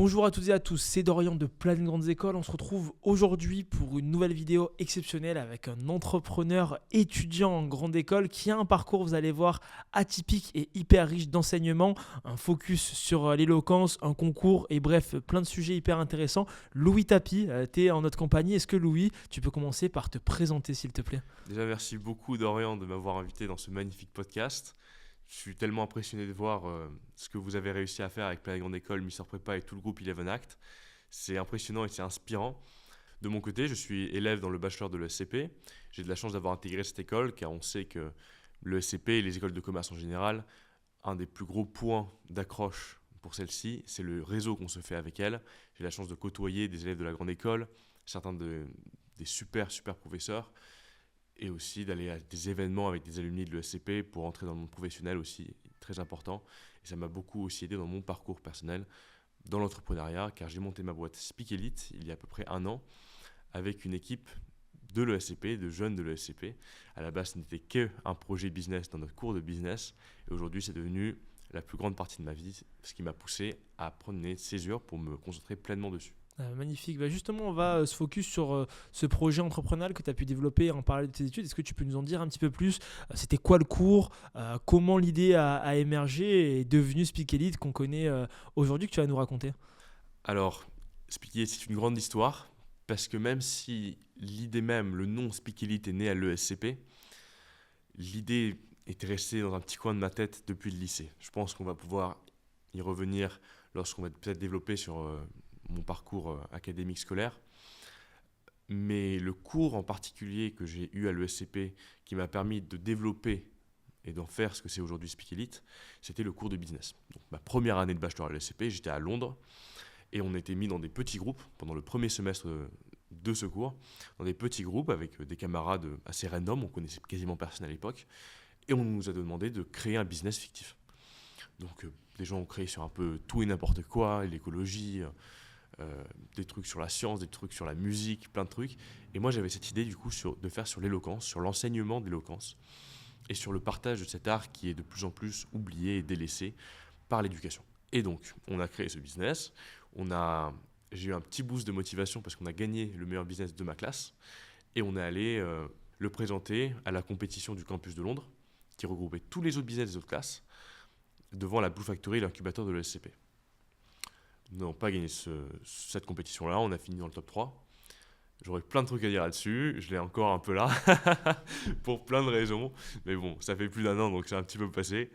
Bonjour à toutes et à tous, c'est Dorian de Plein Grandes Écoles. On se retrouve aujourd'hui pour une nouvelle vidéo exceptionnelle avec un entrepreneur étudiant en grande école qui a un parcours, vous allez voir, atypique et hyper riche d'enseignements, un focus sur l'éloquence, un concours et bref, plein de sujets hyper intéressants. Louis Tapi, tu es en notre compagnie. Est-ce que Louis, tu peux commencer par te présenter s'il te plaît ? Déjà, merci beaucoup Dorian de m'avoir invité dans ce magnifique podcast. Je suis tellement impressionné de voir ce que vous avez réussi à faire avec Plein Grande École, Mister Prépa et tout le groupe 11 Act. C'est impressionnant et c'est inspirant. De mon côté, je suis élève dans le bachelor de l'ESCP. J'ai de la chance d'avoir intégré cette école car on sait que l'ESCP et les écoles de commerce en général, un des plus gros points d'accroche pour celle-ci, c'est le réseau qu'on se fait avec elle. J'ai la chance de côtoyer des élèves de la grande école, des super professeurs, et aussi d'aller à des événements avec des alumni de l'ESCP pour entrer dans le monde professionnel aussi, très important. Et ça m'a beaucoup aussi aidé dans mon parcours personnel, dans l'entrepreneuriat, car j'ai monté ma boîte Speak Elite il y a à peu près un an, avec une équipe de l'ESCP, de jeunes de l'ESCP. À la base, ce n'était qu'un projet business dans notre cours de business, et aujourd'hui, c'est devenu la plus grande partie de ma vie, ce qui m'a poussé à prendre une césure pour me concentrer pleinement dessus. Magnifique. Justement, on va se focus sur ce projet entrepreneurial que tu as pu développer en parallèle de tes études. Est-ce que tu peux nous en dire un petit peu plus ? C'était quoi le cours ? Comment l'idée a émergé et est devenue Speak Elite qu'on connaît aujourd'hui, que tu vas nous raconter ? Alors, Speak Elite, c'est une grande histoire, parce que même si l'idée même, le nom Speak Elite est né à l'ESCP, l'idée était restée dans un petit coin de ma tête depuis le lycée. Je pense qu'on va pouvoir y revenir lorsqu'on va peut-être développer sur mon parcours académique scolaire. Mais le cours en particulier que j'ai eu à l'ESCP, qui m'a permis de développer et d'en faire ce que c'est aujourd'hui Speak Elite, c'était le cours de business. Donc, ma première année de bachelor à l'ESCP, j'étais à Londres, et on était mis dans des petits groupes pendant le premier semestre de ce cours, dans des petits groupes avec des camarades assez random, on connaissait quasiment personne à l'époque, et on nous a demandé de créer un business fictif. Donc les gens ont créé sur un peu tout et n'importe quoi, l'écologie, des trucs sur la science, des trucs sur la musique, plein de trucs. Et moi j'avais cette idée du coup de faire sur l'éloquence, sur l'enseignement de l'éloquence, et sur le partage de cet art qui est de plus en plus oublié et délaissé par l'éducation. Et donc on a créé ce business, j'ai eu un petit boost de motivation parce qu'on a gagné le meilleur business de ma classe, et on est allé le présenter à la compétition du campus de Londres, qui regroupait tous les autres business des autres classes, devant la Blue Factory, l'incubateur de l'ESCP. Nous n'avons pas gagné cette compétition-là, on a fini dans le top 3. J'aurais plein de trucs à dire là-dessus, je l'ai encore un peu là, pour plein de raisons. Mais bon, ça fait plus d'un an, donc c'est un petit peu passé.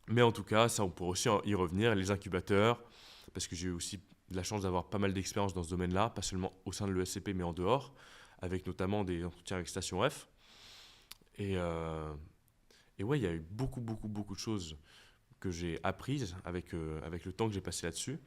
Mais en tout cas, ça, on pourrait aussi y revenir. Les incubateurs, parce que j'ai eu aussi de la chance d'avoir pas mal d'expérience dans ce domaine-là, pas seulement au sein de l'ESCP, mais en dehors, avec notamment des entretiens avec Station F. Et ouais, il y a eu beaucoup de choses que j'ai apprises avec le temps que j'ai passé là-dessus.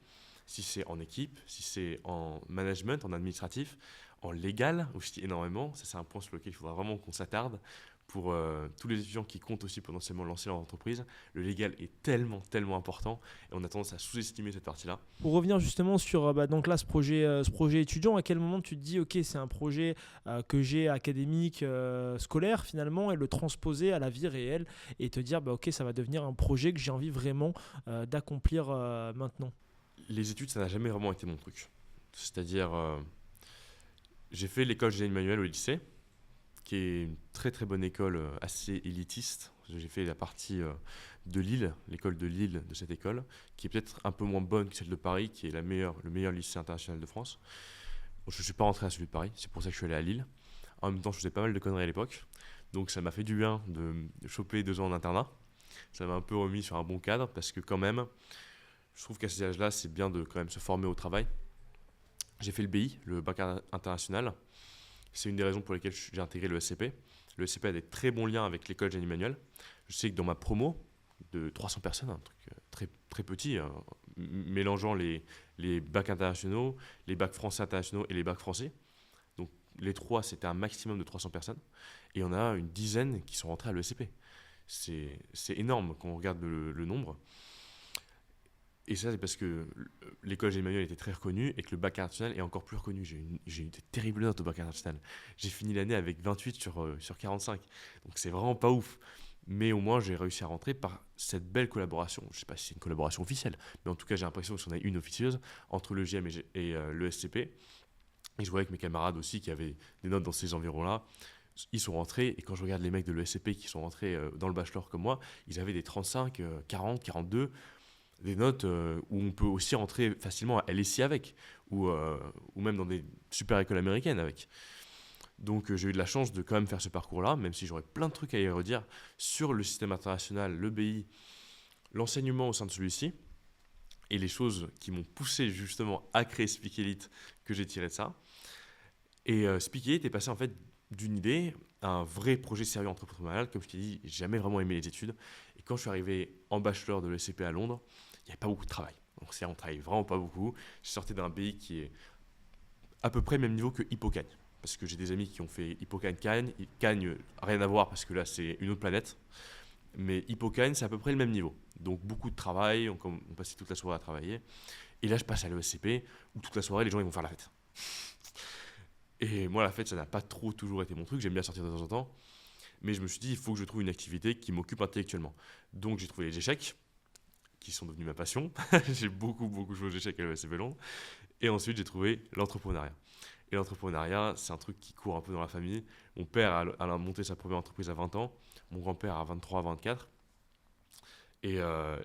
Si c'est en équipe, si c'est en management, en administratif, en légal aussi énormément. Ça, c'est un point sur lequel il faudra vraiment qu'on s'attarde pour tous les étudiants qui comptent aussi potentiellement lancer leur entreprise. Le légal est tellement important et on a tendance à sous-estimer cette partie-là. Pour revenir justement sur donc là, ce projet étudiant, à quel moment tu te dis ok, c'est un projet que j'ai académique, scolaire finalement, et le transposer à la vie réelle et te dire ok, ça va devenir un projet que j'ai envie vraiment d'accomplir maintenant. Les études, ça n'a jamais vraiment été mon truc. C'est-à-dire, j'ai fait l'école Génie Manuel au lycée, qui est une très bonne école assez élitiste. J'ai fait la partie de Lille, l'école de Lille de cette école, qui est peut-être un peu moins bonne que celle de Paris, qui est le meilleur lycée international de France. Bon, je ne suis pas rentré à celui de Paris, c'est pour ça que je suis allé à Lille. En même temps, je faisais pas mal de conneries à l'époque, donc ça m'a fait du bien de choper 2 ans en internat. Ça m'a un peu remis sur un bon cadre, parce que quand même, je trouve qu'à ces âges-là, c'est bien de quand même se former au travail. J'ai fait le BI, le bac international. C'est une des raisons pour lesquelles j'ai intégré le SCP. Le SCP a des très bons liens avec l'école Génie Manuel. Je sais que dans ma promo de 300 personnes, un truc très petit, mélangeant les bacs internationaux, les bacs français internationaux et les bacs français. Donc les trois, c'était un maximum de 300 personnes. Et on a une dizaine qui sont rentrées à l'ESCP. C'est énorme quand on regarde le nombre. Et ça, c'est parce que l'école Génie Manuel était très reconnue et que le bac international est encore plus reconnu. J'ai eu des terribles notes au bac international. J'ai fini l'année avec 28 sur 45. Donc c'est vraiment pas ouf. Mais au moins, j'ai réussi à rentrer par cette belle collaboration. Je ne sais pas si c'est une collaboration officielle, mais en tout cas, j'ai l'impression que c'en est une officieuse entre le GM et le SCP. Et je voyais que mes camarades aussi qui avaient des notes dans ces environs-là, ils sont rentrés. Et quand je regarde les mecs de l'ESCP qui sont rentrés dans le bachelor comme moi, ils avaient des 35, 40, 42, des notes où on peut aussi rentrer facilement à LSI avec, ou même dans des super écoles américaines avec. Donc j'ai eu de la chance de quand même faire ce parcours-là, même si j'aurais plein de trucs à y redire sur le système international, le BI, l'enseignement au sein de celui-ci, et les choses qui m'ont poussé justement à créer Speak Elite que j'ai tiré de ça. Et Speak Elite est passé en fait d'une idée à un vrai projet sérieux entrepreneurial. Comme je t'ai dit, j'ai jamais vraiment aimé les études. Et quand je suis arrivé en bachelor de l'ESCP à Londres, il n'y avait pas beaucoup de travail. Donc c'est on travaille vraiment pas beaucoup. Je sortais d'un BI qui est à peu près le même niveau que Hippocagne. Parce que j'ai des amis qui ont fait Hippocagne-Cagne. Cagne, rien à voir parce que là c'est une autre planète. Mais Hippocagne, c'est à peu près le même niveau. Donc beaucoup de travail, on passait toute la soirée à travailler. Et là je passe à l'ESCP où toute la soirée les gens ils vont faire la fête. Et moi la fête ça n'a pas trop toujours été mon truc, j'aime bien sortir de temps en temps. Mais je me suis dit il faut que je trouve une activité qui m'occupe intellectuellement. Donc j'ai trouvé les échecs, qui sont devenus ma passion. J'ai beaucoup joué aux échecs à l'ESCP Londres. Et ensuite j'ai trouvé l'entrepreneuriat. Et l'entrepreneuriat, c'est un truc qui court un peu dans la famille. Mon père a monté sa première entreprise à 20 ans, mon grand-père à 23, 24. Et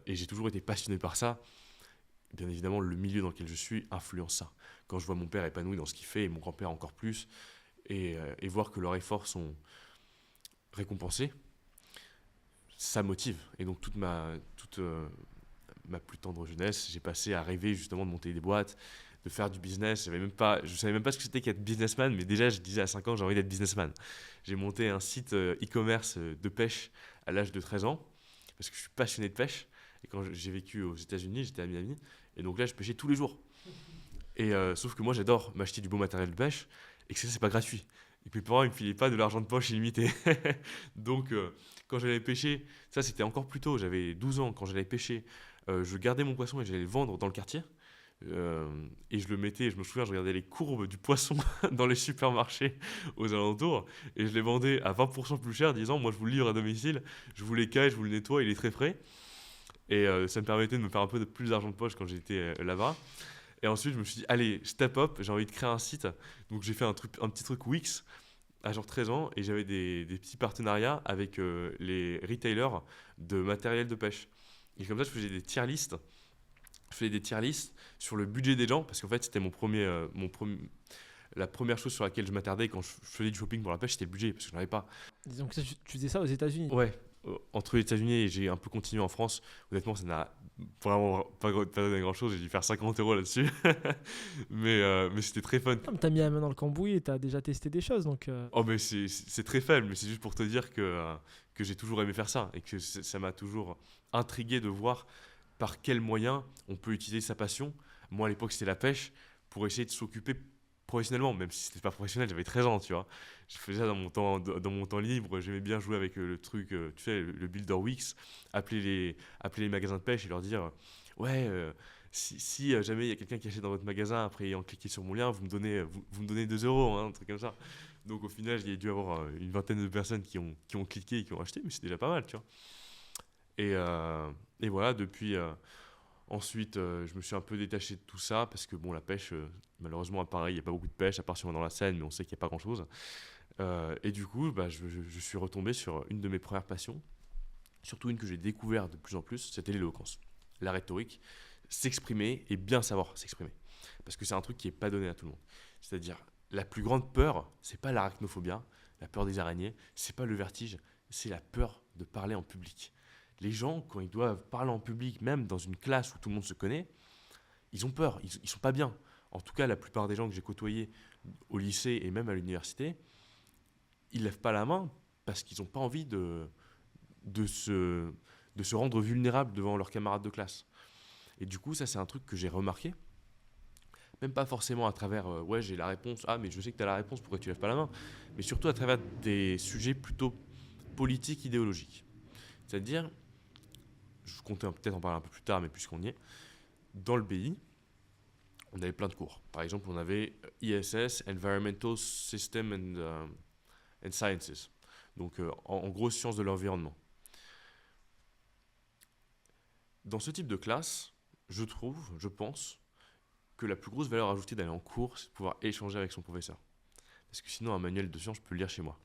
j'ai toujours été passionné par ça. Bien évidemment, le milieu dans lequel je suis influence ça. Quand je vois mon père épanoui dans ce qu'il fait, et mon grand-père encore plus, et voir que leurs efforts sont récompensés, ça motive. Et donc toute ma plus tendre jeunesse, j'ai passé à rêver justement de monter des boîtes, de faire du business. Je savais même pas ce que c'était qu'être businessman, mais déjà je disais à 5 ans j'ai envie d'être businessman. J'ai monté un site e-commerce de pêche à l'âge de 13 ans, parce que je suis passionné de pêche. Et quand j'ai vécu aux États-Unis, j'étais à Miami, et donc là je pêchais tous les jours. Et sauf que moi j'adore m'acheter du beau matériel de pêche, et que ça c'est pas gratuit. Et que mes parents ils me filaient pas de l'argent de poche illimité. Donc quand j'allais pêcher, ça c'était encore plus tôt, j'avais 12 ans, quand j'allais pêcher, je gardais mon poisson et j'allais le vendre dans le quartier. Et je le mettais, je me souviens, je regardais les courbes du poisson dans les supermarchés aux alentours et je les vendais à 20% plus cher, disant moi je vous le livre à domicile, je vous l'écaille, je vous le nettoie, il est très frais. Et ça me permettait de me faire un peu plus d'argent de poche quand j'étais là-bas. Et ensuite je me suis dit, allez, step up, j'ai envie de créer un site. Donc j'ai fait un petit truc Wix à genre 13 ans et j'avais des petits partenariats avec les retailers de matériel de pêche. Et comme ça, je faisais des tier lists sur le budget des gens, parce qu'en fait, c'était la première chose sur laquelle je m'attardais quand je faisais du shopping pour la pêche, c'était le budget, parce que je n'en avais pas. Donc ça, tu faisais ça aux États-Unis. Ouais, entre les États-Unis et j'ai un peu continué en France, honnêtement, ça n'a vraiment pas donné grand-chose, j'ai dû faire 50 € là-dessus. Mais c'était très fun. Ah, mais t'as mis la main dans le cambouis et t'as déjà testé des choses, donc Oh, mais c'est très faible, mais c'est juste pour te dire que j'ai toujours aimé faire ça et que ça m'a toujours intrigué de voir par quels moyens on peut utiliser sa passion. Moi, à l'époque, c'était la pêche pour essayer de s'occuper professionnellement, même si c'était pas professionnel, j'avais 13 ans, tu vois. Je faisais ça dans mon temps libre, j'aimais bien jouer avec le truc, tu sais, le Builder Wix, appeler les magasins de pêche et leur dire ouais, si jamais il y a quelqu'un qui achète dans votre magasin après ayant cliqué sur mon lien, vous me donnez 2 €, hein, un truc comme ça. Donc au final, il y a dû avoir une vingtaine de personnes qui ont cliqué et qui ont acheté, mais c'est déjà pas mal, tu vois. Et voilà, depuis, ensuite, je me suis un peu détaché de tout ça parce que bon, la pêche, malheureusement à Paris, il n'y a pas beaucoup de pêche, à part si on est dans la Seine, mais on sait qu'il n'y a pas grand-chose. Et du coup, bah, je suis retombé sur une de mes premières passions, surtout une que j'ai découvert de plus en plus, c'était l'éloquence, la rhétorique, s'exprimer et bien savoir s'exprimer. Parce que c'est un truc qui n'est pas donné à tout le monde. C'est-à-dire, la plus grande peur, c'est pas l'arachnophobie, la peur des araignées, c'est pas le vertige, c'est la peur de parler en public. Les gens, quand ils doivent parler en public, même dans une classe où tout le monde se connaît, ils ont peur, ils sont pas bien. En tout cas, la plupart des gens que j'ai côtoyés au lycée et même à l'université, ils lèvent pas la main parce qu'ils n'ont pas envie de se rendre vulnérables devant leurs camarades de classe. Et du coup, ça, c'est un truc que j'ai remarqué. Même pas forcément à travers ouais, j'ai la réponse, ah, mais je sais que tu as la réponse, pourquoi tu lèves pas la main, mais surtout à travers des sujets plutôt politiques, idéologiques. C'est-à-dire, je comptais peut-être en parler un peu plus tard, mais puisqu'on y est, dans le BI, on avait plein de cours. Par exemple, on avait ISS, Environmental System and Sciences. Donc, en gros, sciences de l'environnement. Dans ce type de classe, je pense, que la plus grosse valeur ajoutée d'aller en cours, c'est de pouvoir échanger avec son professeur. Parce que sinon, un manuel de sciences, je peux le lire chez moi.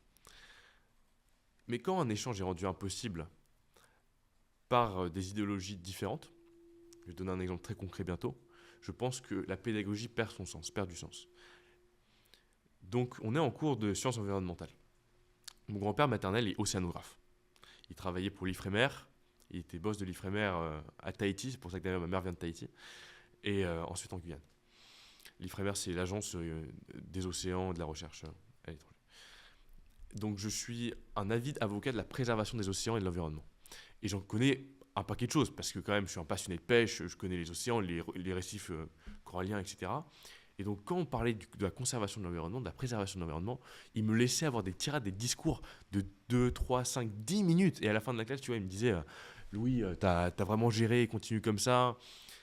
Mais quand un échange est rendu impossible par des idéologies différentes, je vais donner un exemple très concret bientôt, je pense que la pédagogie perd son sens, perd du sens. Donc, on est en cours de sciences environnementales. Mon grand-père maternel est océanographe. Il travaillait pour l'Ifremer, il était boss de l'Ifremer à Tahiti, c'est pour ça que d'ailleurs ma mère vient de Tahiti, et ensuite en Guyane. L'Ifremer, c'est l'agence des océans et de la recherche à l'étranger. Donc je suis un avide avocat de la préservation des océans et de l'environnement. Et j'en connais un paquet de choses, parce que quand même je suis un passionné de pêche, je connais les océans, les récifs coralliens, etc. Et donc quand on parlait de la conservation de l'environnement, de la préservation de l'environnement, il me laissait avoir des tirades, des discours de 2, 3, 5, 10 minutes. Et à la fin de la classe, tu vois, il me disait Louis, t'as vraiment géré, continue comme ça,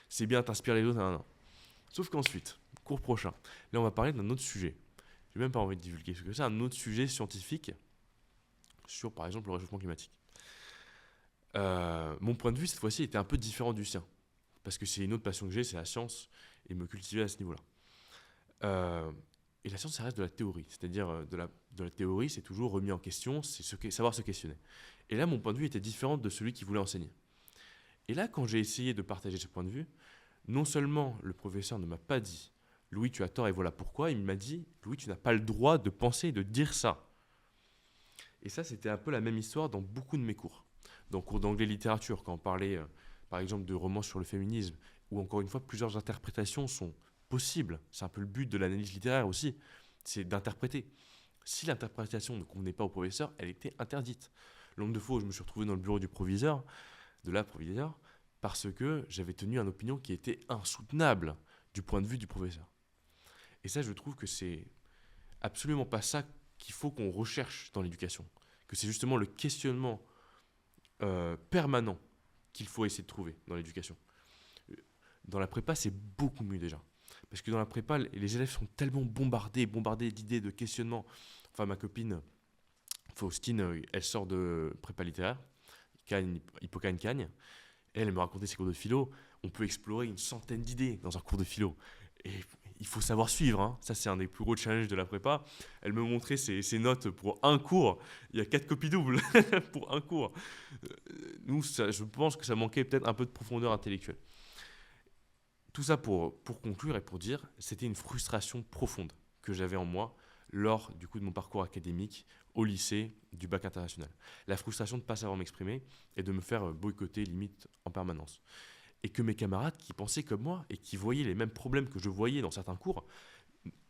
c'est bien, t'inspires les autres. Non, non. Sauf qu'ensuite, cours prochain, là on va parler d'un autre sujet. J'ai même pas envie de divulguer, parce que c'est un autre sujet scientifique sur par exemple le réchauffement climatique. Mon point de vue cette fois-ci était un peu différent du sien, parce que c'est une autre passion que j'ai, c'est la science, et me cultiver à ce niveau-là. Et la science, ça reste de la théorie, c'est-à-dire de la théorie, c'est toujours remis en question, c'est savoir se questionner. Et là, mon point de vue était différent de celui qui voulait enseigner. Et là, quand j'ai essayé de partager ce point de vue, non seulement le professeur ne m'a pas dit Louis, tu as tort et voilà pourquoi, il m'a dit Louis, tu n'as pas le droit de penser et de dire ça. Et ça, c'était un peu la même histoire dans beaucoup de mes cours. Dans le cours d'anglais littérature, quand on parlait par exemple de romans sur le féminisme, où encore une fois, plusieurs interprétations sont possibles. C'est un peu le but de l'analyse littéraire aussi, c'est d'interpréter. Si l'interprétation ne convenait pas au professeur, elle était interdite. Le nombre de fois où je me suis retrouvé dans le bureau du proviseur, de la proviseure, parce que j'avais tenu une opinion qui était insoutenable du point de vue du professeur. Et ça, je trouve que c'est absolument pas ça qu'il faut qu'on recherche dans l'éducation. Que c'est justement le questionnement permanent qu'il faut essayer de trouver dans l'éducation. Dans la prépa, c'est beaucoup mieux déjà. Parce que dans la prépa, les élèves sont tellement bombardés d'idées, de questionnements. Enfin, ma copine Faustine, elle sort de prépa littéraire, Hippocagne-Cagne. Elle me racontait ses cours de philo. On peut explorer une centaine d'idées dans un cours de philo. Et il faut savoir suivre. Hein. Ça, c'est un des plus gros challenges de la prépa. Elle me montrait ses notes pour un cours. Il y a 4 copies doubles pour un cours. Nous, je pense que ça manquait peut-être un peu de profondeur intellectuelle. Tout ça pour conclure et pour dire, c'était une frustration profonde que j'avais en moi lors du coup de mon parcours académique au lycée du bac international. La frustration de ne pas savoir m'exprimer et de me faire boycotter limite en permanence. Et que mes camarades qui pensaient comme moi et qui voyaient les mêmes problèmes que je voyais dans certains cours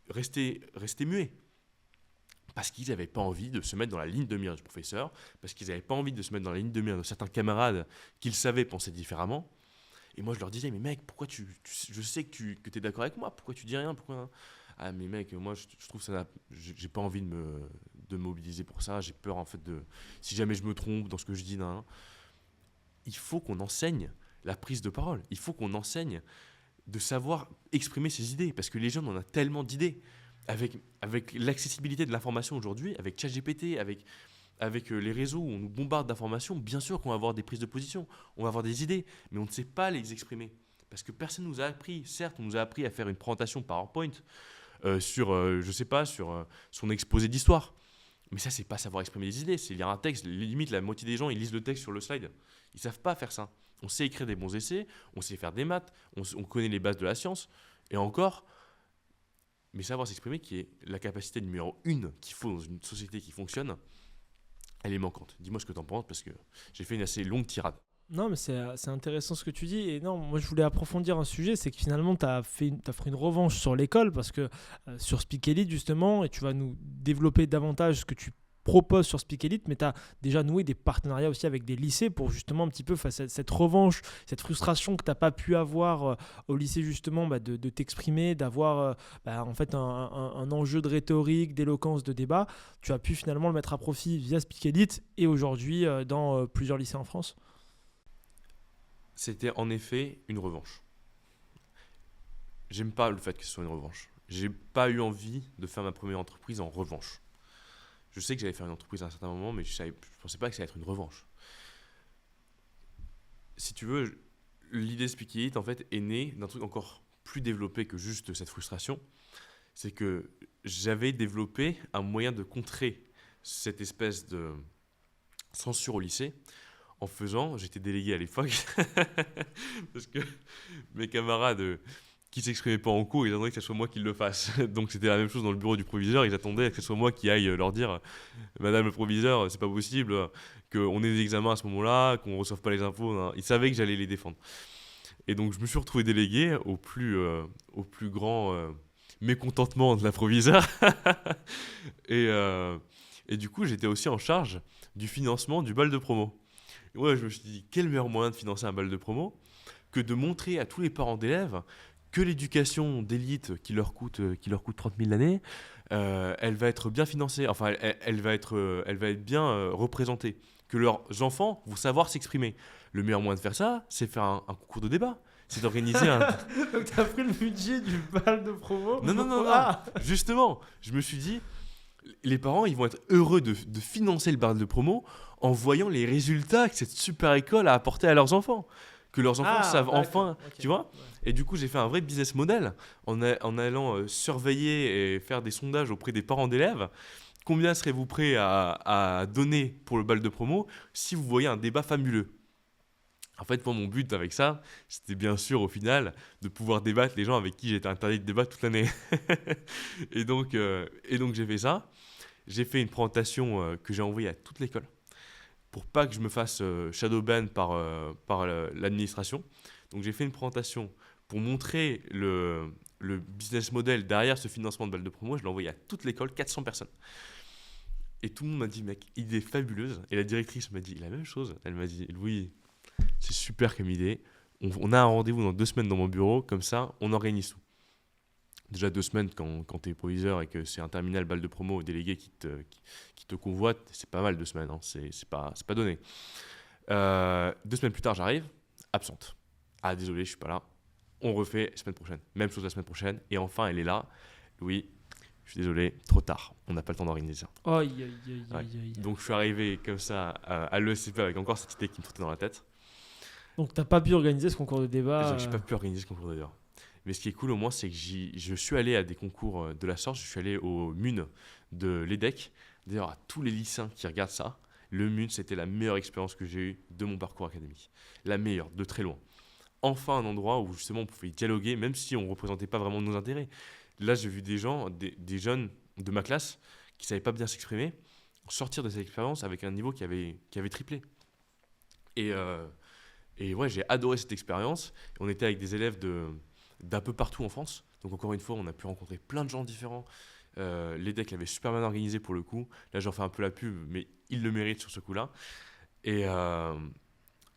restaient muets. Parce qu'ils n'avaient pas envie de se mettre dans la ligne de mire du professeur, parce qu'ils n'avaient pas envie de se mettre dans la ligne de mire de certains camarades qu'ils savaient penser différemment. Et moi je leur disais, mais mec, pourquoi je sais que tu es d'accord avec moi, pourquoi tu dis rien, pourquoi... Ah mais mec, moi je trouve ça, j'ai pas envie de me mobiliser pour ça, j'ai peur en fait si jamais je me trompe dans ce que je dis, nan. Il faut qu'on enseigne la prise de parole, il faut qu'on enseigne de savoir exprimer ses idées, parce que les jeunes, on a tellement d'idées, avec l'accessibilité de l'information aujourd'hui, avec ChatGPT, avec les réseaux où on nous bombarde d'informations, bien sûr qu'on va avoir des prises de position, on va avoir des idées, mais on ne sait pas les exprimer. Parce que personne ne nous a appris, certes, on nous a appris à faire une présentation PowerPoint je sais pas, sur son exposé d'histoire. Mais ça, c'est pas savoir exprimer des idées, c'est lire un texte. Limite, la moitié des gens, ils lisent le texte sur le slide. Ils savent pas faire ça. On sait écrire des bons essais, on sait faire des maths, on connaît les bases de la science, et encore, mais savoir s'exprimer, qui est la capacité numéro 1 qu'il faut dans une société qui fonctionne, elle est manquante. Dis-moi ce que tu en penses, parce que j'ai fait une assez longue tirade. Non, mais c'est intéressant ce que tu dis. Et non, moi je voulais approfondir un sujet, c'est que finalement tu as pris une revanche sur l'école, parce que sur Speak Elite justement, et tu vas nous développer davantage ce que tu proposes sur Speak Elite, mais tu as déjà noué des partenariats aussi avec des lycées pour justement un petit peu face à cette revanche, cette frustration que tu n'as pas pu avoir au lycée justement, de t'exprimer, d'avoir en fait un enjeu de rhétorique, d'éloquence, de débat. Tu as pu finalement le mettre à profit via Speak Elite et aujourd'hui dans plusieurs lycées en France. C'était en effet une revanche. J'aime pas le fait que ce soit une revanche. J'ai pas eu envie de faire ma première entreprise en revanche. Je sais que j'allais faire une entreprise à un certain moment, mais je pensais pas que ça allait être une revanche. Si tu veux, l'idée Speak It, en fait, est née d'un truc encore plus développé que juste cette frustration. C'est que j'avais développé un moyen de contrer cette espèce de censure au lycée en faisant, j'étais délégué à l'époque, parce que mes camarades qui s'exprimaient pas en cours, ils attendaient que ce soit moi qui le fasse. Donc c'était la même chose dans le bureau du proviseur, ils attendaient que ce soit moi qui aille leur dire Madame le proviseur, c'est pas possible qu'on ait des examens à ce moment-là, qu'on reçoive pas les infos. Hein. Ils savaient que j'allais les défendre. Et donc je me suis retrouvé délégué au plus grand mécontentement de la proviseure. et, euh, et du coup, j'étais aussi en charge du financement du bal de promo. Et ouais, je me suis dit, quel meilleur moyen de financer un bal de promo que de montrer à tous les parents d'élèves que l'éducation d'élite qui leur coûte 30 000 l'année, elle va être bien financée, enfin elle va être bien représentée, que leurs enfants vont savoir s'exprimer. Le meilleur moyen de faire ça, c'est faire un concours de débat. C'est d'organiser un... Donc t'as pris le budget du bal de promo. Non. Ah. Justement, je me suis dit, les parents, ils vont être heureux de financer le bal de promo en voyant les résultats que cette super école a apporté à leurs enfants. Que leurs enfants savent enfin, ok. tu vois. Ouais. Et du coup, j'ai fait un vrai business model en allant surveiller et faire des sondages auprès des parents d'élèves. Combien serez-vous prêts à donner pour le bal de promo si vous voyez un débat fabuleux? En fait, moi, mon but avec ça, c'était bien sûr au final de pouvoir débattre les gens avec qui j'étais interdit de débattre toute l'année. Et donc j'ai fait ça. J'ai fait une présentation que j'ai envoyée à toute l'école pour pas que je me fasse shadow ban par l'administration. Donc j'ai fait une présentation pour montrer le business model derrière ce financement de balle de promo. Je l'ai envoyé à toute l'école, 400 personnes. Et tout le monde m'a dit, mec, idée fabuleuse. Et la directrice m'a dit la même chose. Elle m'a dit, Louis, c'est super comme idée. On a un rendez-vous dans 2 semaines dans mon bureau, comme ça, on organise tout. Déjà 2 semaines quand tu es proviseur et que c'est un terminal balle de promo au délégué qui te convoite, c'est pas mal 2 semaines, hein, c'est pas donné. 2 semaines plus tard, j'arrive, absente. Ah désolé, je suis pas là. On refait semaine prochaine. Même chose la semaine prochaine. Et enfin, elle est là. Louis, je suis désolé, trop tard. On n'a pas le temps d'organiser ça. Aïe. Ouais. Donc je suis arrivé comme ça à l'ESCP avec encore cette idée qui me trottait dans la tête. Donc t'as pas pu organiser ce concours de débat. J'ai pas pu organiser ce concours d'ailleurs. Mais ce qui est cool au moins, c'est que je suis allé à des concours de la sorte. Je suis allé au MUN de l'EDEC. D'ailleurs, à tous les lycéens qui regardent ça, le MUN, c'était la meilleure expérience que j'ai eue de mon parcours académique. La meilleure, de très loin. Enfin, un endroit où justement on pouvait dialoguer, même si on ne représentait pas vraiment nos intérêts. Là, j'ai vu des gens, des jeunes de ma classe qui ne savaient pas bien s'exprimer, sortir de cette expérience avec un niveau qui avait triplé. Et ouais, j'ai adoré cette expérience. On était avec des élèves d'un peu partout en France. Donc encore une fois, on a pu rencontrer plein de gens différents. L'EDEC l'avait super bien organisé pour le coup. Là, j'en fais un peu la pub, mais il le mérite sur ce coup-là. Et, euh,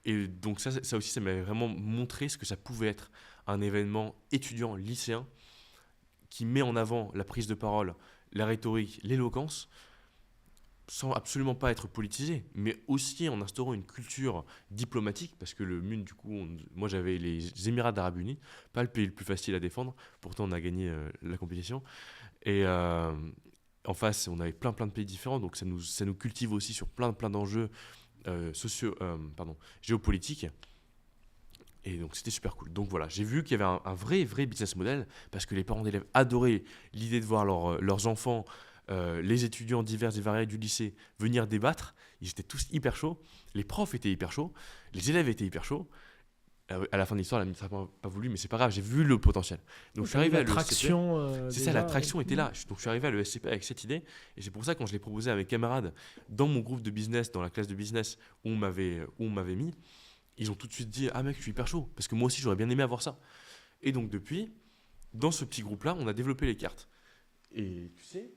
et donc ça aussi, ça m'avait vraiment montré ce que ça pouvait être un événement étudiant lycéen qui met en avant la prise de parole, la rhétorique, l'éloquence, sans absolument pas être politisé, mais aussi en instaurant une culture diplomatique, parce que le MUN, du coup, moi j'avais les Émirats d'Arabes Unis, pas le pays le plus facile à défendre, pourtant on a gagné la compétition. Et en face, on avait plein de pays différents, donc ça nous cultive aussi sur plein d'enjeux géopolitiques. Et donc c'était super cool. Donc voilà, j'ai vu qu'il y avait un vrai business model, parce que les parents d'élèves adoraient l'idée de voir leurs enfants, les étudiants divers et variés du lycée venir débattre. Ils étaient tous hyper chauds, les profs étaient hyper chauds, les élèves étaient hyper chauds. À la fin de l'histoire, l'administration n'a pas voulu, mais c'est pas grave, j'ai vu le potentiel. Donc je suis arrivé à l'ESCP. C'est ça, l'attraction était là. Donc je suis arrivé à l'ESCP avec cette idée, et c'est pour ça que quand je l'ai proposé à mes camarades dans mon groupe de business, dans la classe de business où on m'avait mis, ils ont tout de suite dit ah mec, je suis hyper chaud, parce que moi aussi j'aurais bien aimé avoir ça. Et donc depuis, dans ce petit groupe-là, on a développé les cartes. Et tu sais,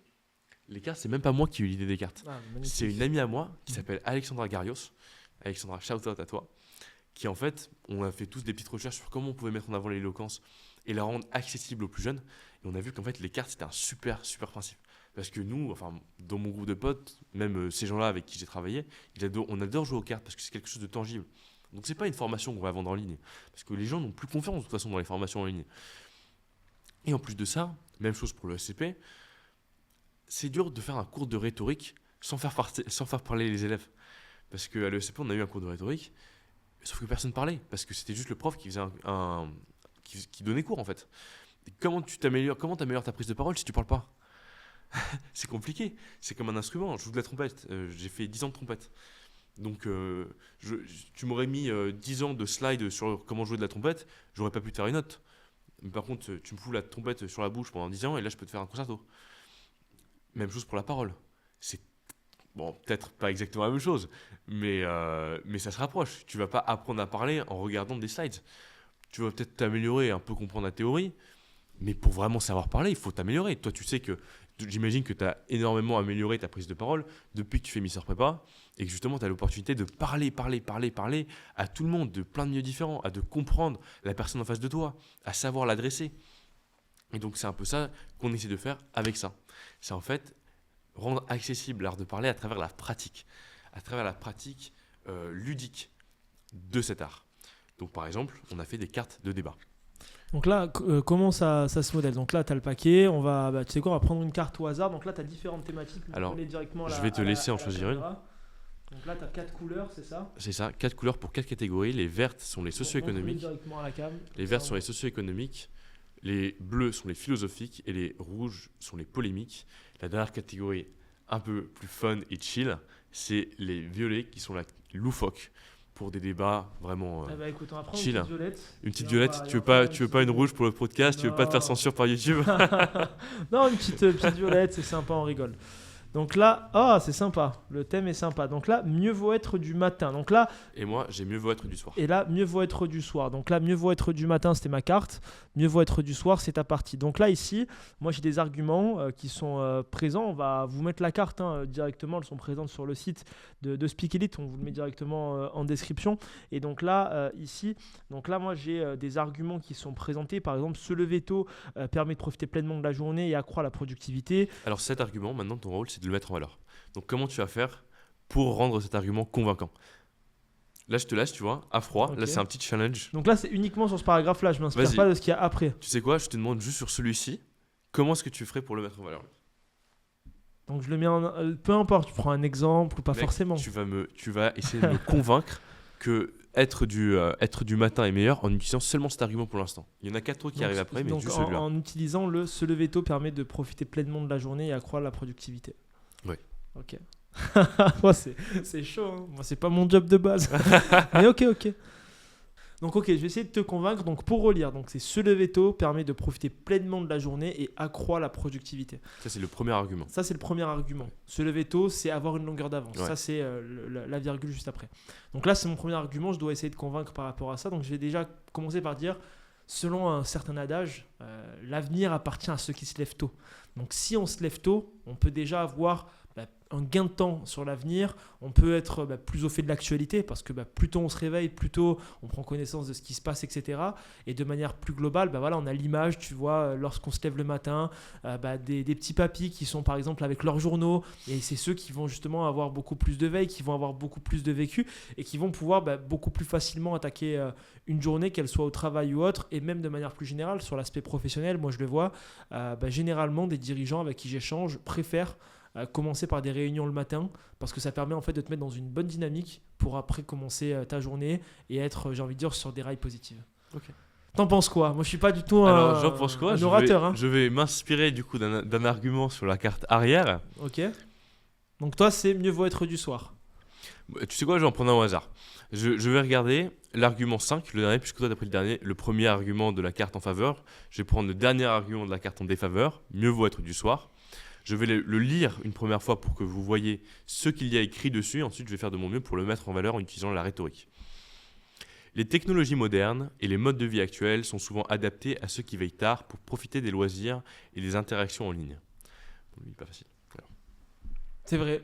les cartes, c'est même pas moi qui ai eu l'idée des cartes. C'est une amie à moi qui s'appelle Alexandra Garios. Alexandra, shout out à toi. Qui en fait, on a fait tous des petites recherches sur comment on pouvait mettre en avant l'éloquence et la rendre accessible aux plus jeunes. Et on a vu qu'en fait, les cartes, c'était un super principe. Parce que nous, enfin, dans mon groupe de potes, même ces gens-là avec qui j'ai travaillé, on adore jouer aux cartes parce que c'est quelque chose de tangible. Donc c'est pas une formation qu'on va vendre en ligne. Parce que les gens n'ont plus confiance de toute façon dans les formations en ligne. Et en plus de ça, même chose pour le SCP, c'est dur de faire un cours de rhétorique sans faire parler les élèves. Parce qu'à l'ESCP, on a eu un cours de rhétorique Sauf que personne parlait, parce que c'était juste le prof qui faisait qui donnait cours en fait. Et comment t'améliores ta prise de parole si tu parles pas? C'est compliqué, c'est comme un instrument. Je joue de la trompette, j'ai fait 10 ans de trompette. Donc tu m'aurais mis 10 ans de slides sur comment jouer de la trompette, j'aurais pas pu te faire une note. Mais par contre, tu me fous la trompette sur la bouche pendant 10 ans et là je peux te faire un concerto. Même chose pour la parole. C'est bon, peut-être pas exactement la même chose, mais ça se rapproche. Tu vas pas apprendre à parler en regardant des slides. Tu vas peut-être t'améliorer, un peu comprendre la théorie, mais pour vraiment savoir parler, il faut t'améliorer. Toi, tu sais que, j'imagine que tu as énormément amélioré ta prise de parole depuis que tu fais Mister Prépa, et que justement, tu as l'opportunité de parler à tout le monde, de plein de milieux différents, de comprendre la personne en face de toi, à savoir l'adresser. Et donc, c'est un peu ça qu'on essaie de faire avec ça. C'est en fait rendre accessible l'art de parler à travers la pratique ludique de cet art. Donc par exemple, on a fait des cartes de débat. Donc là, comment ça se modèle? Donc là, tu as le paquet, tu sais quoi, on va prendre une carte au hasard. Donc là, tu as différentes thématiques. Alors, je vais te laisser en choisir une. Donc là, tu as 4 couleurs, c'est ça? C'est ça, 4 couleurs pour 4 catégories. Les vertes sont les socio-économiques. Directement à la cam. Les vertes sont les socio-économiques. Les bleus sont les philosophiques et les rouges sont les polémiques. La dernière catégorie, un peu plus fun et chill, c'est les violets qui sont la loufoque pour des débats vraiment écoute, on va prendre chill. Une petite violette. Une petite violette, tu veux pas une rouge pour le podcast, tu veux pas te faire censure par YouTube? Non, une petite violette, c'est sympa, on rigole. Donc là, c'est sympa, le thème est sympa. Donc là, mieux vaut être du matin. Donc là, et moi, j'ai mieux vaut être du soir. Et là, mieux vaut être du soir. Donc là, mieux vaut être du matin, c'était ma carte. Mieux vaut être du soir, c'est ta partie. Donc là, ici, moi, j'ai des arguments qui sont présents. On va vous mettre la carte directement. Elles sont présentes sur le site de Speak Elite. On vous le met directement en description. Et donc là, ici, moi, j'ai des arguments qui sont présentés. Par exemple, se lever tôt permet de profiter pleinement de la journée et accroît la productivité. Alors cet argument, maintenant, ton rôle, c'est de le mettre en valeur. Donc comment tu vas faire pour rendre cet argument convaincant? Là, je te laisse, tu vois, à froid. Okay. Là, c'est un petit challenge. Donc là, c'est uniquement sur ce paragraphe-là. Je ne m'inspire pas de ce qu'il y a après. Tu sais quoi? Je te demande juste sur celui-ci, comment est-ce que tu ferais pour le mettre en valeur? Donc je le mets en... peu importe, tu prends un exemple ou pas. Mec, forcément. Tu vas essayer de me convaincre que être du matin est meilleur en utilisant seulement cet argument pour l'instant. Il y en a 4 autres qui arrivent après, mais juste celui-là. En utilisant le se lever tôt permet de profiter pleinement de la journée et accroître la productivité. Oui. Ok. Moi, c'est chaud. Hein. Moi, c'est pas mon job de base. Mais ok. Donc je vais essayer de te convaincre. Donc pour relire, donc c'est se lever tôt permet de profiter pleinement de la journée et accroît la productivité. Ça c'est le premier argument. Se lever tôt, c'est avoir une longueur d'avance. Ouais. Ça c'est la virgule juste après. Donc là c'est mon premier argument. Je dois essayer de convaincre par rapport à ça. Donc je vais déjà commencer par dire, selon un certain adage, l'avenir appartient à ceux qui se lèvent tôt. Donc si on se lève tôt, on peut déjà avoir un gain de temps sur l'avenir, on peut être plus au fait de l'actualité parce que plus tôt on se réveille, plus tôt on prend connaissance de ce qui se passe, etc. Et de manière plus globale, on a l'image, tu vois, lorsqu'on se lève le matin, des petits papis qui sont par exemple avec leurs journaux, et c'est ceux qui vont justement avoir beaucoup plus de veille, qui vont avoir beaucoup plus de vécu et qui vont pouvoir beaucoup plus facilement attaquer une journée, qu'elle soit au travail ou autre, et même de manière plus générale sur l'aspect professionnel. Moi je le vois, généralement des dirigeants avec qui j'échange préfèrent commencer par des réunions le matin parce que ça permet en fait de te mettre dans une bonne dynamique pour après commencer ta journée et être, j'ai envie de dire, sur des rails positifs. Ok. T'en penses quoi? Moi je suis pas du tout j'en pense quoi? Un orateur. Je vais m'inspirer du coup d'un argument sur la carte arrière. Ok. Donc toi c'est mieux vaut être du soir. Tu sais quoi, je vais en prendre un au hasard. Je vais regarder l'argument 5, le dernier, puisque toi tu as pris le premier argument de la carte en faveur. Je vais prendre le dernier argument de la carte en défaveur. Mieux vaut être du soir. Je vais le lire une première fois pour que vous voyez ce qu'il y a écrit dessus. Ensuite, je vais faire de mon mieux pour le mettre en valeur en utilisant la rhétorique. Les technologies modernes et les modes de vie actuels sont souvent adaptés à ceux qui veillent tard pour profiter des loisirs et des interactions en ligne. Bon, pas facile. Alors. C'est vrai.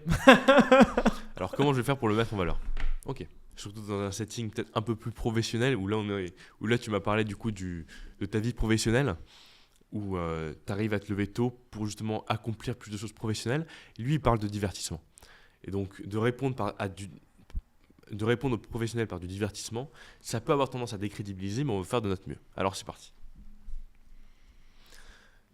Alors, comment je vais faire pour le mettre en valeur? Ok. Surtout dans un setting peut-être un peu plus professionnel, où là tu m'as parlé du coup de ta vie professionnelle, où tu arrives à te lever tôt pour justement accomplir plus de choses professionnelles. Lui, il parle de divertissement. Et donc, de répondre aux professionnels par du divertissement, ça peut avoir tendance à décrédibiliser, mais on va faire de notre mieux. Alors, c'est parti.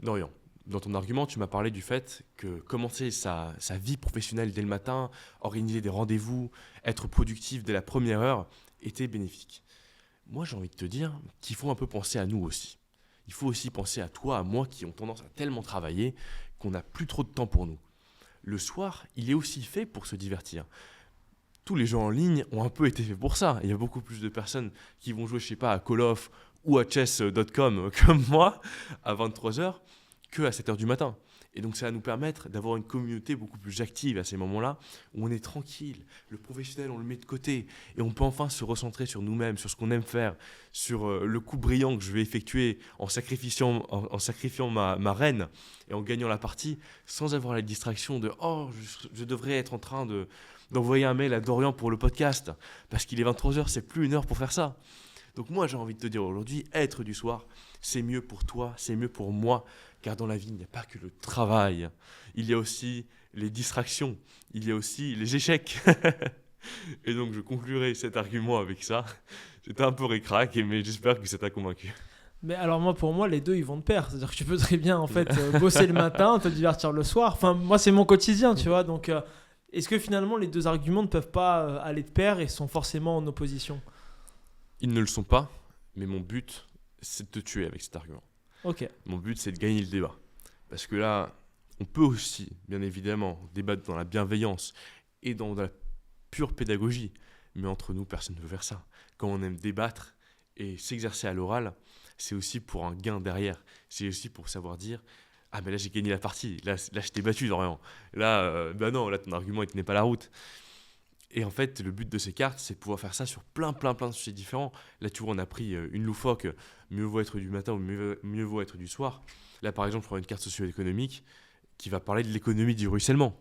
Dorian, dans ton argument, tu m'as parlé du fait que commencer sa vie professionnelle dès le matin, organiser des rendez-vous, être productif dès la première heure était bénéfique. Moi, j'ai envie de te dire qu'il faut un peu penser à nous aussi. Il faut aussi penser à toi, à moi, qui ont tendance à tellement travailler qu'on n'a plus trop de temps pour nous. Le soir, il est aussi fait pour se divertir. Tous les jeux en ligne ont un peu été faits pour ça. Il y a beaucoup plus de personnes qui vont jouer, je sais pas, à Call of ou à chess.com comme moi à 23h que à 7h du matin. Et donc ça va nous permettre d'avoir une communauté beaucoup plus active à ces moments-là, où on est tranquille, le professionnel on le met de côté, et on peut enfin se recentrer sur nous-mêmes, sur ce qu'on aime faire, sur le coup brillant que je vais effectuer en sacrifiant ma reine et en gagnant la partie, sans avoir la distraction de « Oh, je devrais être en train d'envoyer un mail à Dorian pour le podcast, parce qu'il est 23h, c'est plus une heure pour faire ça ». Donc moi j'ai envie de te dire aujourd'hui, être du soir, c'est mieux pour toi, c'est mieux pour moi, car dans la vie il n'y a pas que le travail, il y a aussi les distractions, il y a aussi les échecs. Et donc je conclurai cet argument avec ça. J'étais un peu ric-rac, mais j'espère que ça t'a convaincu. Mais alors moi, pour moi, les deux, ils vont de pair. C'est-à-dire que tu peux très bien en fait bosser le matin, te divertir le soir. Enfin, moi, c'est mon quotidien, tu vois. Donc, est-ce que finalement, les deux arguments ne peuvent pas aller de pair et sont forcément en opposition? Ils ne le sont pas, mais mon but, c'est de te tuer avec cet argument. Ok. Mon but, c'est de gagner le débat. Parce que là, on peut aussi, bien évidemment, débattre dans la bienveillance et dans la pure pédagogie. Mais entre nous, personne ne veut faire ça. Quand on aime débattre et s'exercer à l'oral, c'est aussi pour un gain derrière. C'est aussi pour savoir dire « Ah, mais là, j'ai gagné la partie. Là je t'ai battu, Dorian. Là, non, là, ton argument, il tenait pas la route. » Et en fait, le but de ces cartes, c'est de pouvoir faire ça sur plein de sujets différents. Là, tu vois, on a pris une loufoque, mieux vaut être du matin ou mieux vaut être du soir. Là, par exemple, je prends une carte socio-économique qui va parler de l'économie du ruissellement.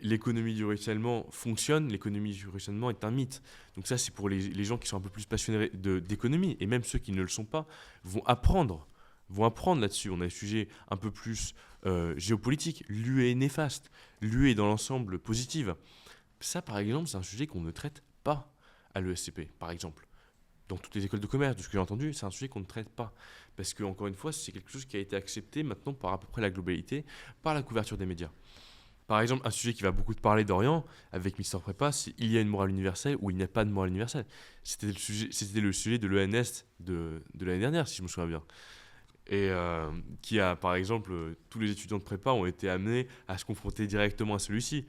L'économie du ruissellement fonctionne, l'économie du ruissellement est un mythe. Donc ça, c'est pour les gens qui sont un peu plus passionnés d'économie, et même ceux qui ne le sont pas, vont apprendre là-dessus. On a des sujets un peu plus géopolitiques. L'UE est néfaste, l'UE est dans l'ensemble positive. Ça, par exemple, c'est un sujet qu'on ne traite pas à l'ESCP, par exemple. Dans toutes les écoles de commerce, de ce que j'ai entendu, c'est un sujet qu'on ne traite pas. Parce que, encore une fois, c'est quelque chose qui a été accepté maintenant par à peu près la globalité, par la couverture des médias. Par exemple, un sujet qui va beaucoup te parler d'Orient, avec Mister Prépa, c'est il y a une morale universelle ou il n'y a pas de morale universelle. C'était le sujet de l'ENS de l'année dernière, si je me souviens bien. Et qui a, par exemple, tous les étudiants de prépa ont été amenés à se confronter directement à celui-ci.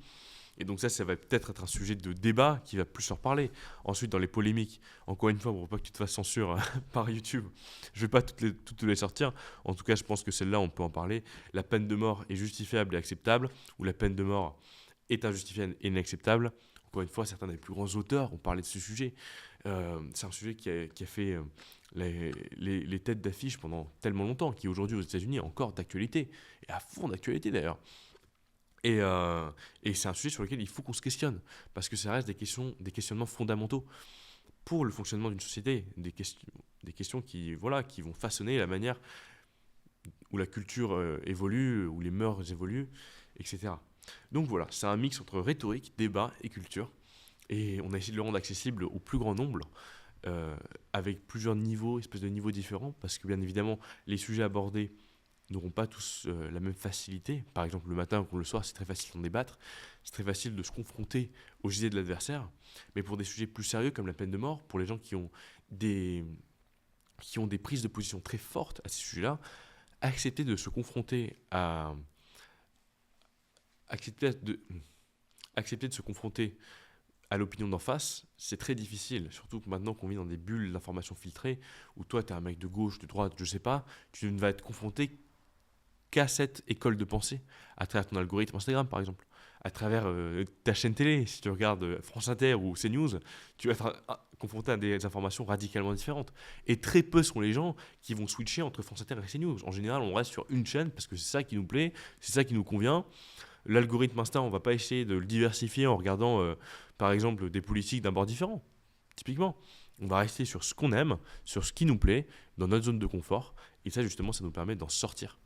Et donc ça va peut-être être un sujet de débat qui va plus leur parler. Ensuite, dans les polémiques, encore une fois, pour pas que tu te fasses censure par YouTube, je vais pas toutes les sortir. En tout cas, je pense que celle-là, on peut en parler. La peine de mort est justifiable et acceptable, ou la peine de mort est injustifiable et inacceptable. Encore une fois, certains des plus grands auteurs ont parlé de ce sujet. C'est un sujet qui a fait les têtes d'affiche pendant tellement longtemps, qui aujourd'hui aux États-Unis est encore d'actualité, et à fond d'actualité d'ailleurs. Et c'est un sujet sur lequel il faut qu'on se questionne, parce que ça reste des questionnements fondamentaux pour le fonctionnement d'une société, des questions qui vont façonner la manière où la culture évolue, où les mœurs évoluent, etc. Donc voilà, c'est un mix entre rhétorique, débat et culture, et on a essayé de le rendre accessible au plus grand nombre, avec plusieurs niveaux, espèces de niveaux différents, parce que bien évidemment, les sujets abordés n'auront pas tous la même facilité. Par exemple, le matin ou le soir, c'est très facile d'en débattre. C'est très facile de se confronter aux idées de l'adversaire. Mais pour des sujets plus sérieux comme la peine de mort, pour les gens qui ont des prises de position très fortes à ces sujets-là, accepter de se confronter à... Accepter de se confronter à l'opinion d'en face, c'est très difficile. Surtout que maintenant qu'on vit dans des bulles d'informations filtrées, où toi, tu es un mec de gauche, de droite, je sais pas, tu ne vas être confronté qu'à cette école de pensée, à travers ton algorithme Instagram par exemple, à travers ta chaîne télé, si tu regardes France Inter ou CNews, tu vas être confronté à des informations radicalement différentes. Et très peu sont les gens qui vont switcher entre France Inter et CNews. En général, on reste sur une chaîne parce que c'est ça qui nous plaît, c'est ça qui nous convient. L'algorithme Insta, on ne va pas essayer de le diversifier en regardant par exemple des politiques d'un bord différent. Typiquement, on va rester sur ce qu'on aime, sur ce qui nous plaît, dans notre zone de confort. Et ça, justement, ça nous permet d'en sortir.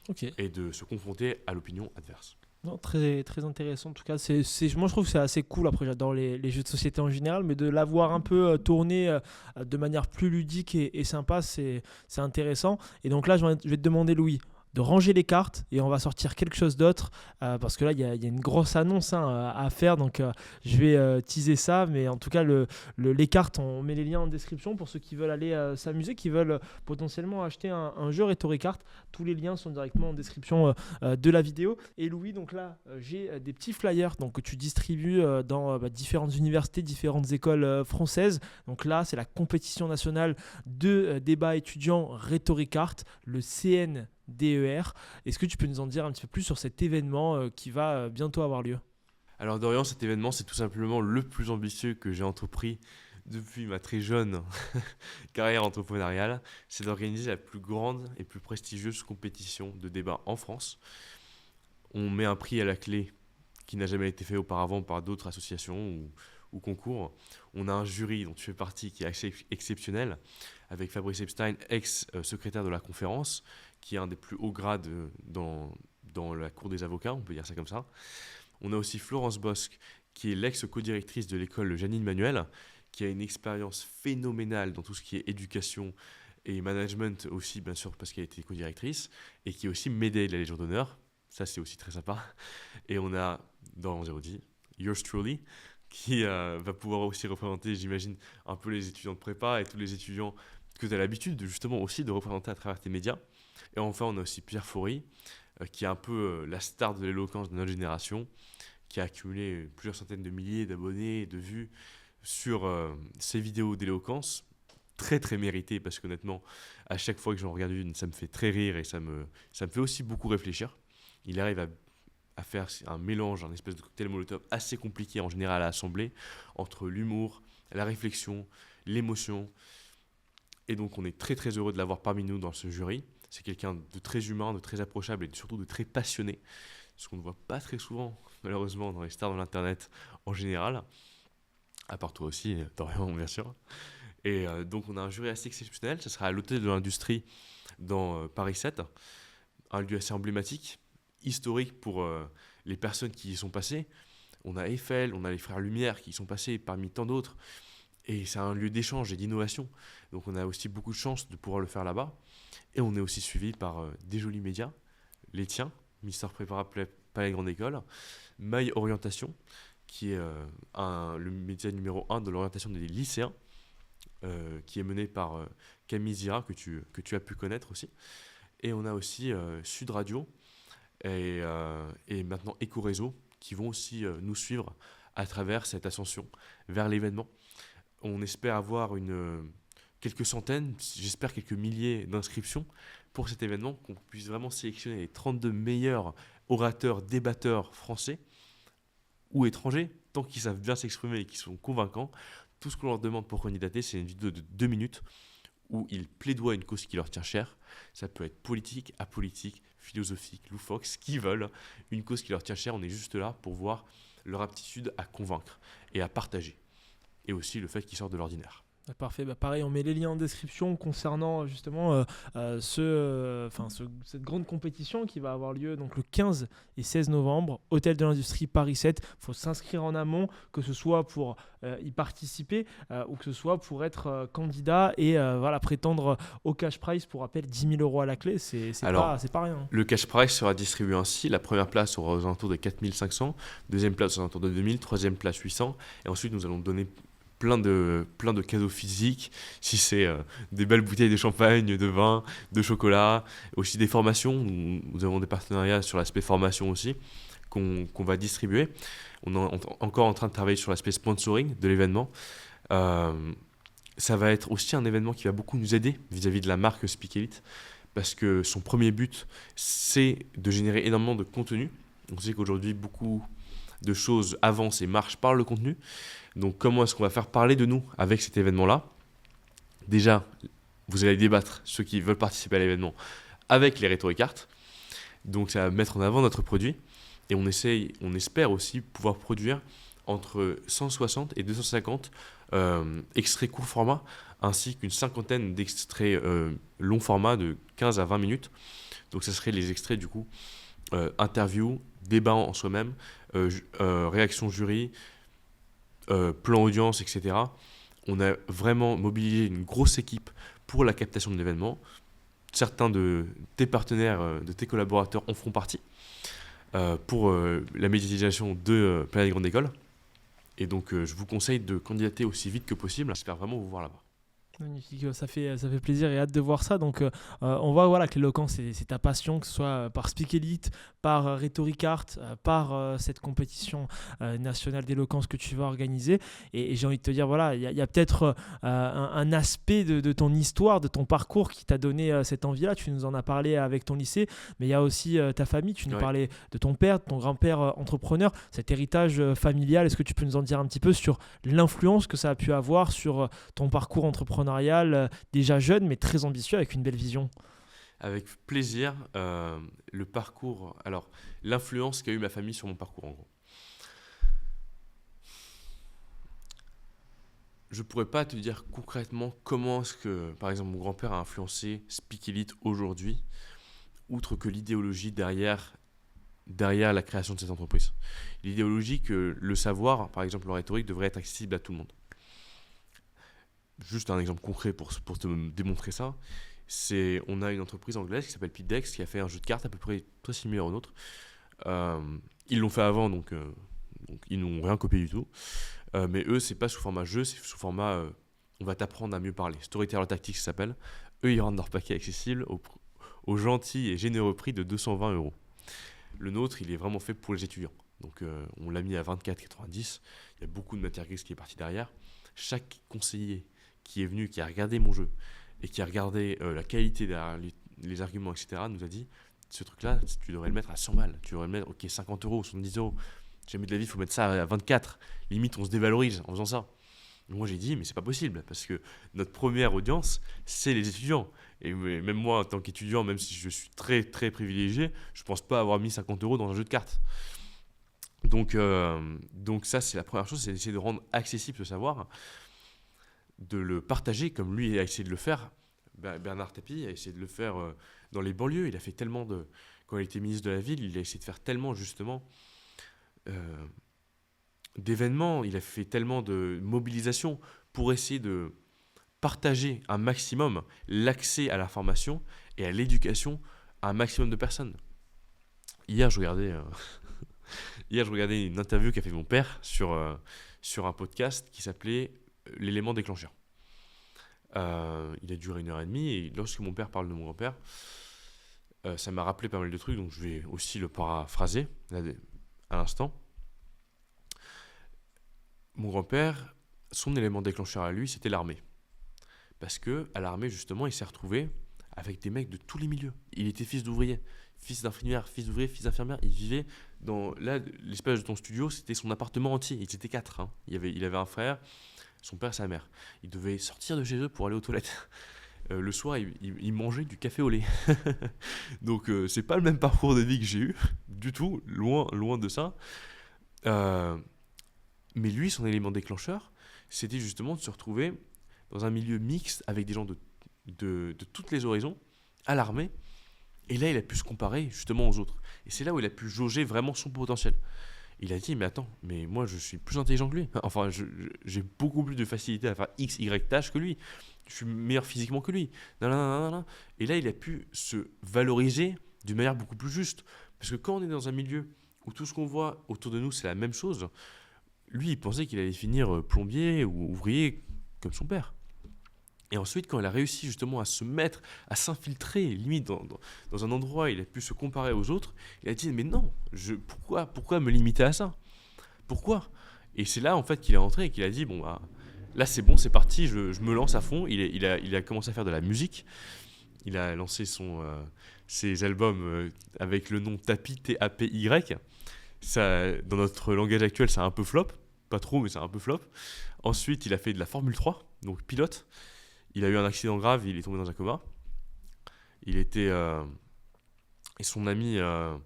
Okay. Et de se confronter à l'opinion adverse. Non, très, très intéressant en tout cas. Moi je trouve que c'est assez cool. Après j'adore les jeux de société en général, mais de l'avoir un peu tourné de manière plus ludique et sympa, c'est intéressant. Et donc là je vais te demander, Louis, de ranger les cartes et on va sortir quelque chose d'autre parce que là, il y a une grosse annonce à faire. Donc, je vais teaser ça. Mais en tout cas, les cartes, on met les liens en description pour ceux qui veulent aller s'amuser, qui veulent potentiellement acheter un jeu Rhétoric Art. Tous les liens sont directement en description de la vidéo. Et Louis, donc là, j'ai des petits flyers donc, que tu distribues dans différentes universités, différentes écoles françaises. Donc là, c'est la compétition nationale de débat étudiant Rhétoric Art, le CNDER. Est-ce que tu peux nous en dire un petit peu plus sur cet événement qui va bientôt avoir lieu? Alors Dorian, cet événement, c'est tout simplement le plus ambitieux que j'ai entrepris depuis ma très jeune carrière entrepreneuriale. C'est d'organiser la plus grande et plus prestigieuse compétition de débat en France. On met un prix à la clé qui n'a jamais été fait auparavant par d'autres associations ou concours. On a un jury dont tu fais partie qui est assez exceptionnel, avec Fabrice Epstein, ex-secrétaire de la conférence, qui est un des plus hauts grades dans la cour des avocats, on peut dire ça comme ça. On a aussi Florence Bosque, qui est l'ex-codirectrice de l'école Janine Manuel, qui a une expérience phénoménale dans tout ce qui est éducation et management aussi, bien sûr, parce qu'elle a été codirectrice, et qui est aussi médaillée de la Légion d'honneur. Ça, c'est aussi très sympa. Et on a, dans Zérodi, yours truly, qui va pouvoir aussi représenter, j'imagine, un peu les étudiants de prépa et tous les étudiants que tu as l'habitude justement aussi de représenter à travers tes médias. Et enfin, on a aussi Pierre Faury, qui est un peu la star de l'éloquence de notre génération, qui a accumulé plusieurs centaines de milliers d'abonnés et de vues sur ses vidéos d'éloquence, très très méritées, parce qu'honnêtement, à chaque fois que j'en regarde une, ça me fait très rire et ça me fait aussi beaucoup réfléchir. Il arrive à faire un mélange, un espèce de cocktail Molotov assez compliqué en général à assembler, entre l'humour, la réflexion, l'émotion. Et donc on est très très heureux de l'avoir parmi nous dans ce jury. C'est quelqu'un de très humain, de très approchable et surtout de très passionné, ce qu'on ne voit pas très souvent malheureusement dans les stars de l'internet en général, à part toi aussi, Dorian bien sûr. Et donc on a un jury assez exceptionnel, ça sera à l'Hôtel de l'Industrie dans Paris 7, un lieu assez emblématique, historique pour les personnes qui y sont passées. On a Eiffel, on a les Frères Lumière qui y sont passés parmi tant d'autres. Et c'est un lieu d'échange et d'innovation. Donc on a aussi beaucoup de chance de pouvoir le faire là-bas. Et on est aussi suivi par des jolis médias, les tiens, Mister Prépara Palais Grande École, Maille Orientation, qui est le média numéro 1 de l'orientation des lycéens, qui est mené par Camille Zira, que tu as pu connaître aussi. Et on a aussi Sud Radio et maintenant Eco-Réseau, qui vont aussi nous suivre à travers cette ascension vers l'événement. On espère avoir quelques centaines, j'espère quelques milliers d'inscriptions pour cet événement, qu'on puisse vraiment sélectionner les 32 meilleurs orateurs, débatteurs français ou étrangers, tant qu'ils savent bien s'exprimer et qu'ils sont convaincants. Tout ce qu'on leur demande pour candidater, c'est une vidéo de 2 minutes où ils plaidoient une cause qui leur tient chère. Ça peut être politique, apolitique, philosophique, loufoque, ce qu'ils veulent. Une cause qui leur tient chère, on est juste là pour voir leur aptitude à convaincre et à partager. Et aussi le fait qu'ils sortent de l'ordinaire. Parfait, pareil, on met les liens en description concernant justement cette grande compétition qui va avoir lieu donc, le 15 et 16 novembre, Hôtel de l'Industrie Paris 7. Il faut s'inscrire en amont, que ce soit pour y participer ou que ce soit pour être candidat et prétendre au cash prize. Pour rappel, 10 000 € à la clé, c'est pas rien. Le cash prize sera distribué ainsi. La première place sera aux alentours de 4 500, deuxième place aux alentours de 2 000, troisième place 800. Et ensuite, nous allons donner plein de cadeaux physiques, si c'est des belles bouteilles de champagne, de vin, de chocolat, aussi des formations. Nous avons des partenariats sur l'aspect formation aussi qu'on va distribuer. On est encore en train de travailler sur l'aspect sponsoring de l'événement. Ça va être aussi un événement qui va beaucoup nous aider vis-à-vis de la marque Speak Elite, parce que son premier but, c'est de générer énormément de contenu. On sait qu'aujourd'hui, beaucoup de choses avancent et marchent par le contenu. Donc comment est-ce qu'on va faire parler de nous avec cet événement-là ? Déjà, vous allez débattre, ceux qui veulent participer à l'événement, avec les Rhétoric Art. Donc ça va mettre en avant notre produit. Et on espère aussi pouvoir produire entre 160 et 250 extraits court format, ainsi qu'une cinquantaine d'extraits long format de 15 à 20 minutes. Donc ça serait les extraits du coup interview, débat en soi-même, réaction jury, plan audience, etc. On a vraiment mobilisé une grosse équipe pour la captation de l'événement. certains de tes partenaires, de tes collaborateurs en feront partie pour la médiatisation de Planète Grande École. Et donc, je vous conseille de candidater aussi vite que possible. J'espère vraiment vous voir là-bas. Magnifique, ça fait plaisir et hâte de voir ça. Donc, on voit voilà, que l'éloquence, c'est ta passion, que ce soit par Speak Elite, par Rhetoric Art, par cette compétition nationale d'éloquence que tu vas organiser. Et j'ai envie de te dire, voilà, il y a peut-être un aspect de ton histoire, de ton parcours qui t'a donné cette envie-là. Tu nous en as parlé avec ton lycée, mais il y a aussi ta famille. Tu nous parlais de ton père, de ton grand-père entrepreneur, cet héritage familial. Est-ce que tu peux nous en dire un petit peu sur l'influence que ça a pu avoir sur ton parcours entrepreneurial déjà jeune mais très ambitieux avec une belle vision? Avec plaisir. Le parcours, alors l'influence qu'a eu ma famille sur mon parcours en gros. Je pourrais pas te dire concrètement comment est-ce que, par exemple, mon grand-père a influencé Speak Elite aujourd'hui, outre que l'idéologie derrière la création de cette entreprise. L'idéologie que le savoir, par exemple en rhétorique, devrait être accessible à tout le monde. Juste un exemple concret pour te démontrer ça, c'est on a une entreprise anglaise qui s'appelle Pitdex qui a fait un jeu de cartes à peu près très similaire au nôtre. Ils l'ont fait avant, donc ils n'ont rien copié du tout. Mais eux, c'est pas sous format jeu, c'est sous format on va t'apprendre à mieux parler. Storyteller Tactics, ça s'appelle. Eux, ils rendent leur paquet accessible au gentil et généreux prix de 220 €. Le nôtre, il est vraiment fait pour les étudiants. Donc on l'a mis à 24,90. Il y a beaucoup de matière grise qui est partie derrière. Chaque conseiller qui est venu, qui a regardé mon jeu et qui a regardé la qualité derrière les arguments, etc., nous a dit ce truc-là, tu devrais le mettre à 100 balles. Tu devrais le mettre, ok, 50 €, 70 €. Jamais de la vie, il faut mettre ça à 24. Limite, on se dévalorise en faisant ça. Et moi, j'ai dit, mais c'est pas possible parce que notre première audience, c'est les étudiants. Et même moi, en tant qu'étudiant, même si je suis très, très privilégié, je pense pas avoir mis 50 € dans un jeu de cartes. Donc ça, c'est la première chose, c'est d'essayer de rendre accessible ce savoir, de le partager comme lui a essayé de le faire. Bernard Tapie a essayé de le faire dans les banlieues. Il a fait tellement quand il était ministre de la ville, il a essayé de faire tellement justement d'événements, il a fait tellement de mobilisation pour essayer de partager un maximum l'accès à la formation et à l'éducation à un maximum de personnes. Hier, je regardais une interview qu'a fait mon père sur un podcast qui s'appelait L'élément déclencheur. Il a duré 1h30 et lorsque mon père parle de mon grand-père, ça m'a rappelé pas mal de trucs, donc je vais aussi le paraphraser là, à l'instant. Mon grand-père, son élément déclencheur à lui, c'était l'armée. Parce que à l'armée, justement, il s'est retrouvé avec des mecs de tous les milieux. Il était fils d'ouvrier, fils d'infirmière, fils d'ouvrier, fils d'infirmière. Il vivait dans... Là, l'espace de ton studio, c'était son appartement entier. Ils étaient 4. Hein. Il avait un frère, son père, sa mère. Il devait sortir de chez eux pour aller aux toilettes. Le soir, il mangeait du café au lait. Donc, c'est pas le même parcours de vie que j'ai eu, du tout, loin de ça. Mais lui, son élément déclencheur, c'était justement de se retrouver dans un milieu mixte avec des gens de toutes les horizons, à l'armée. Et là, il a pu se comparer justement aux autres. Et c'est là où il a pu jauger vraiment son potentiel. Il a dit, mais attends, mais moi, je suis plus intelligent que lui. Enfin, j'ai beaucoup plus de facilité à faire X, Y tâches que lui. Je suis meilleur physiquement que lui. Et là, il a pu se valoriser d'une manière beaucoup plus juste. Parce que quand on est dans un milieu où tout ce qu'on voit autour de nous, c'est la même chose, lui, il pensait qu'il allait finir plombier ou ouvrier comme son père. Et ensuite, quand il a réussi justement à se mettre, à s'infiltrer, limite dans un endroit où il a pu se comparer aux autres, il a dit, mais non, pourquoi me limiter à ça? Pourquoi? Et c'est là, en fait, qu'il est rentré et qu'il a dit, bon, bah, là, c'est bon, c'est parti, je me lance à fond. Il a commencé à faire de la musique. Il a lancé ses albums avec le nom Tapy, T-A-P-Y. Ça, dans notre langage actuel, c'est un peu flop. Pas trop, mais c'est un peu flop. Ensuite, il a fait de la Formule 3, donc pilote. Il a eu un accident grave, il est tombé dans un coma. Et son ami, un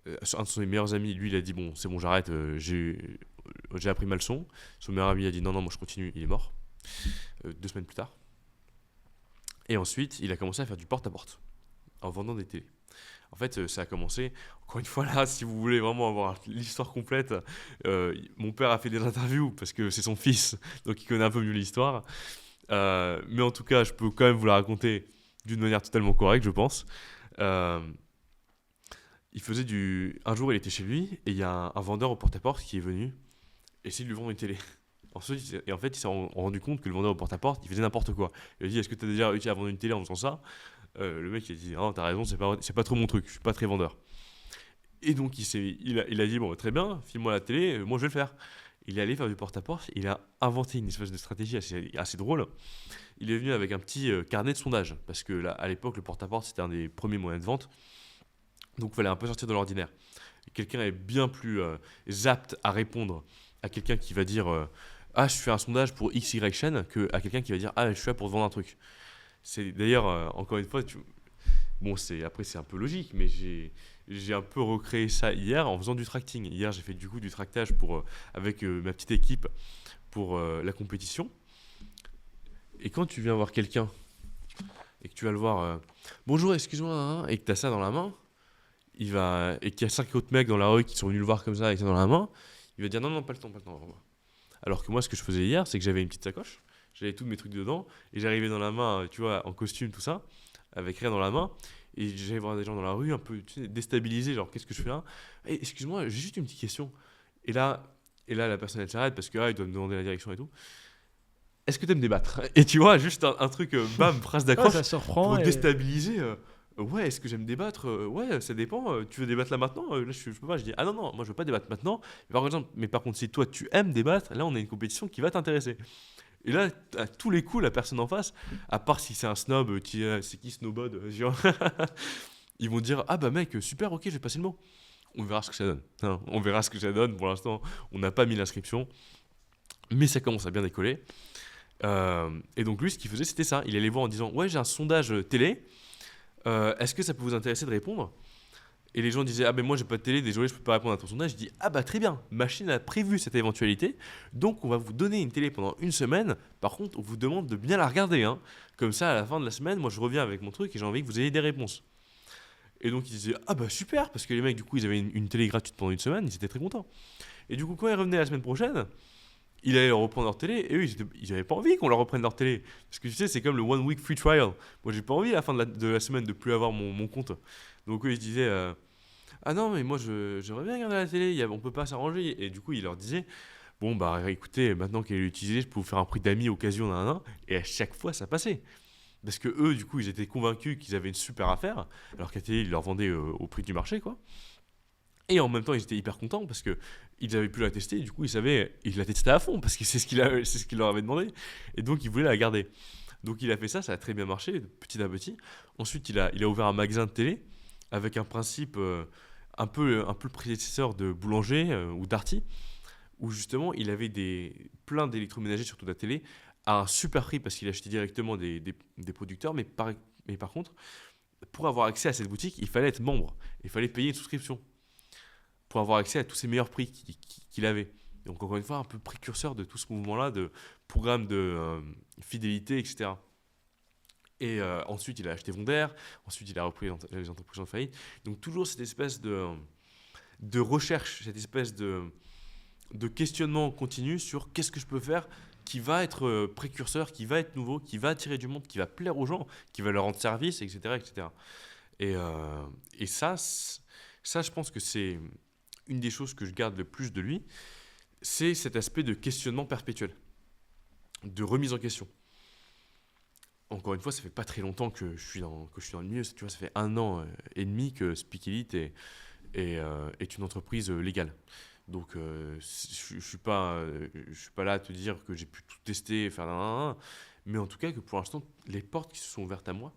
de ses meilleurs amis, lui, il a dit, bon, c'est bon, j'arrête, j'ai appris ma leçon. Son meilleur ami a dit, non, moi je continue, il est mort. 2 semaines plus tard. Et ensuite, il a commencé à faire du porte-à-porte, en vendant des télés. En fait, ça a commencé, encore une fois là, si vous voulez vraiment avoir l'histoire complète, mon père a fait des interviews parce que c'est son fils, donc il connaît un peu mieux l'histoire. Mais en tout cas, je peux quand même vous la raconter. d'une manière totalement correcte, je pense. Euh, il faisait un jour, il était chez lui et il y a un vendeur au porte-à-porte qui est venu essayer de lui vendre une télé. Ensuite, et en fait, il s'est rendu compte que le vendeur au porte-à-porte, il faisait n'importe quoi. Il a dit, est-ce que tu as déjà réussi à vendre une télé en faisant ça? Le mec, il a dit, non, t'as raison, c'est pas trop mon truc, je suis pas très vendeur. Et donc, il a dit, bon, très bien, file-moi la télé, moi je vais le faire. Il est allé faire du porte-à-porte, il a inventé une espèce de stratégie assez drôle. Il est venu avec un petit carnet de sondage, parce que là, à l'époque, le porte-à-porte, c'était un des premiers moyens de vente, donc il fallait un peu sortir de l'ordinaire. Quelqu'un est bien plus apte à répondre à quelqu'un qui va dire ah, je fais un sondage pour X, Y chaîne, qu'à quelqu'un qui va dire ah, je suis là pour te vendre un truc. C'est d'ailleurs, encore une fois, bon, après c'est un peu logique, mais j'ai un peu recréé ça hier en faisant du tracting. Hier, j'ai fait du coup du tractage avec ma petite équipe pour la compétition. Et quand tu viens voir quelqu'un et que tu vas le voir, bonjour, excuse-moi, hein, et que tu as ça dans la main, et qu'il y a 5 autres mecs dans la rue qui sont venus le voir comme ça avec ça dans la main, il va dire non, non, pas le temps, pas le temps. Alors que moi, ce que je faisais hier, c'est que j'avais une petite sacoche, j'avais tous mes trucs dedans, et j'arrivais dans la main, tu vois, en costume, tout ça, avec rien dans la main, et j'allais voir des gens dans la rue un peu déstabilisés, genre qu'est-ce que je fais là? Excuse-moi, j'ai juste une petite question. Et là, la personne elle s'arrête parce que il doit me demander la direction et tout. Est-ce que tu aimes débattre? Et tu vois, juste un truc, bam, phrase Ouais, d'accroche ça surprend. pour déstabiliser. Ouais, est-ce que j'aime débattre? Ouais, ça dépend. Tu veux débattre là maintenant? Là, je peux pas. Je dis, ah non, non, moi je veux pas débattre maintenant. Mais par contre, si toi tu aimes débattre, là on a une compétition qui va t'intéresser. Et là, à tous les coups, la personne en face, à part si c'est un snob, c'est qui Snowbod, genre, ils vont dire, ah bah mec, super, ok, je vais passer le mot. On verra ce que ça donne. Hein, on verra ce que ça donne. Pour l'instant, on n'a pas mis l'inscription, mais ça commence à bien décoller. Et donc lui, ce qu'il faisait, c'était ça. Il allait voir en disant, ouais, j'ai un sondage télé. Est-ce que ça peut vous intéresser de répondre? Et les gens disaient, ah ben moi j'ai pas de télé, désolé, je peux pas répondre à ton sondage. Je dis, ah bah très bien, machine a prévu cette éventualité, donc on va vous donner une télé pendant une semaine. Par contre, on vous demande de bien la regarder, hein. Comme ça, à la fin de la semaine, moi je reviens avec mon truc et j'ai envie que vous ayez des réponses. Et donc ils disaient, ah bah super, parce que les mecs du coup ils avaient une télé gratuite pendant une semaine, ils étaient très contents. Et du coup quand ils revenaient la semaine prochaine, ils allaient leur reprendre leur télé et eux ils avaient pas envie qu'on leur reprenne leur télé. Parce que tu sais, c'est comme le one week free trial. Moi j'ai pas envie à la fin de la semaine de plus avoir mon compte. Donc eux ils se disaient, ah non, mais moi j'aimerais bien regarder la télé, on peut pas s'arranger. Et du coup, il leur disait, bon bah écoutez, maintenant qu'elle est utilisée, je peux vous faire un prix d'amis occasion d'un. Et à chaque fois, ça passait. Parce que eux, du coup, ils étaient convaincus qu'ils avaient une super affaire, alors qu'à la télé, ils leur vendaient au prix du marché, quoi. Et en même temps, ils étaient hyper contents parce que ils avaient pu la tester. Et du coup, ils la testaient à fond parce que c'est ce qu'il leur avait demandé. Et donc, ils voulaient la garder. Donc, il a fait ça, ça a très bien marché, petit à petit. Ensuite, il a ouvert un magasin de télé avec un principe un peu le prédécesseur de Boulanger ou Darty, où justement il avait plein d'électroménagers sur toute la télé à un super prix parce qu'il achetait directement des producteurs, mais par contre, pour avoir accès à cette boutique, il fallait être membre, il fallait payer une souscription pour avoir accès à tous ces meilleurs prix qu'il avait. Donc encore une fois, un peu précurseur de tout ce mouvement-là de programme de fidélité, etc. Et ensuite, il a acheté Vonder. Ensuite, il a repris les entreprises en faillite. Donc, toujours cette espèce de recherche, cette espèce de questionnement continu sur qu'est-ce que je peux faire qui va être précurseur, qui va être nouveau, qui va attirer du monde, qui va plaire aux gens, qui va leur rendre service, etc. etc. Et ça, je pense que c'est une des choses que je garde le plus de lui, c'est cet aspect de questionnement perpétuel, de remise en question. Encore une fois, ça fait pas très longtemps que je suis dans le milieu. Tu vois, ça fait 1 an et demi que Speak Elite est une entreprise légale. Donc, je suis pas là à te dire que j'ai pu tout tester, faire mais en tout cas que pour l'instant, les portes qui se sont ouvertes à moi,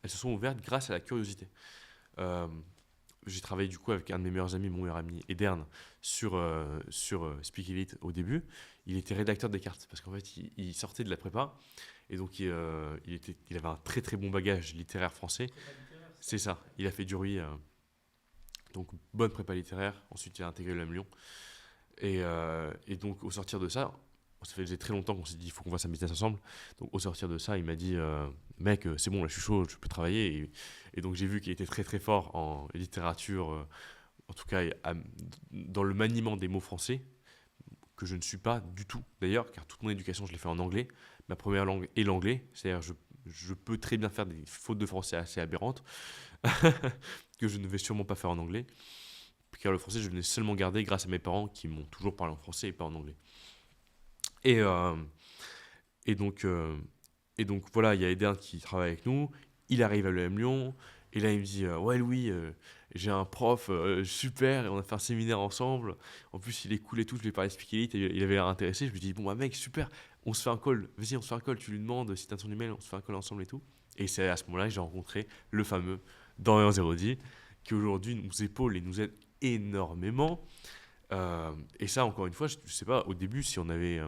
elles se sont ouvertes grâce à la curiosité. Euh, j'ai travaillé du coup avec un de mes meilleurs amis, mon meilleur ami Edern, sur Speak Elite au début. Il était rédacteur des cartes parce qu'en fait, il sortait de la prépa. Et donc, il avait un très très bon bagage littéraire français. C'est ça, il a fait du RUI, donc bonne prépa littéraire. Ensuite, il a intégré le Lyon. Et donc, au sortir de ça, ça faisait très longtemps qu'on s'est dit il faut qu'on fasse un business ensemble. Donc, au sortir de ça, il m'a dit mec, c'est bon, là je suis chaud, je peux travailler. Et donc, j'ai vu qu'il était très très fort en littérature, en tout cas dans le maniement des mots français, que je ne suis pas du tout d'ailleurs, car toute mon éducation, je l'ai fait en anglais. Ma première langue est l'anglais, c'est-à-dire Je peux très bien faire des fautes de français assez aberrantes que je ne vais sûrement pas faire en anglais. Car le français, je l'ai seulement gardé grâce à mes parents qui m'ont toujours parlé en français et pas en anglais. Et, euh, et, donc, euh, et donc voilà, il y a Eden qui travaille avec nous. Il arrive à l'EM Lyon. Et là, il me dit ouais, Louis, j'ai un prof super et on a fait un séminaire ensemble. En plus, il est cool et tout. Je lui ai parlé de Speak Elite et il avait l'air intéressé. Je lui dis bon, bah, mec, super, on se fait un call. Vas-y, on se fait un call. Tu lui demandes si t'as son email, on se fait un call ensemble et tout. Et c'est à ce moment-là que j'ai rencontré le fameux Dorian Zerodi qui aujourd'hui nous épaule et nous aide énormément. Et ça, encore une fois, je sais pas, au début, si on n'avait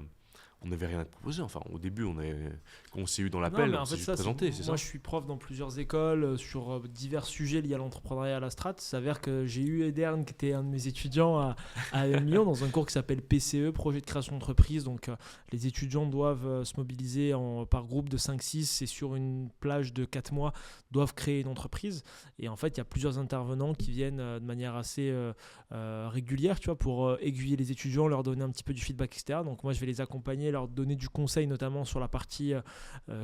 rien à te proposer. Enfin, au début, quand on s'est eu dans Non, mais l'appel, on en s'est fait, juste ça, présenté, c'est moi ça? je suis prof dans plusieurs écoles sur divers sujets liés à l'entrepreneuriat et à la strat. Ça s'avère que j'ai eu Edern, qui était un de mes étudiants à Lyon, dans un cours qui s'appelle PCE, Projet de création d'entreprise. Donc, les étudiants doivent se mobiliser par groupe de 5-6 et sur une plage de 4 mois, doivent créer une entreprise. Et en fait, il y a plusieurs intervenants qui viennent de manière assez régulière, tu vois, pour aiguiller les étudiants, leur donner un petit peu du feedback, etc. Donc, moi, je vais les accompagner, leur donner du conseil, notamment sur la partie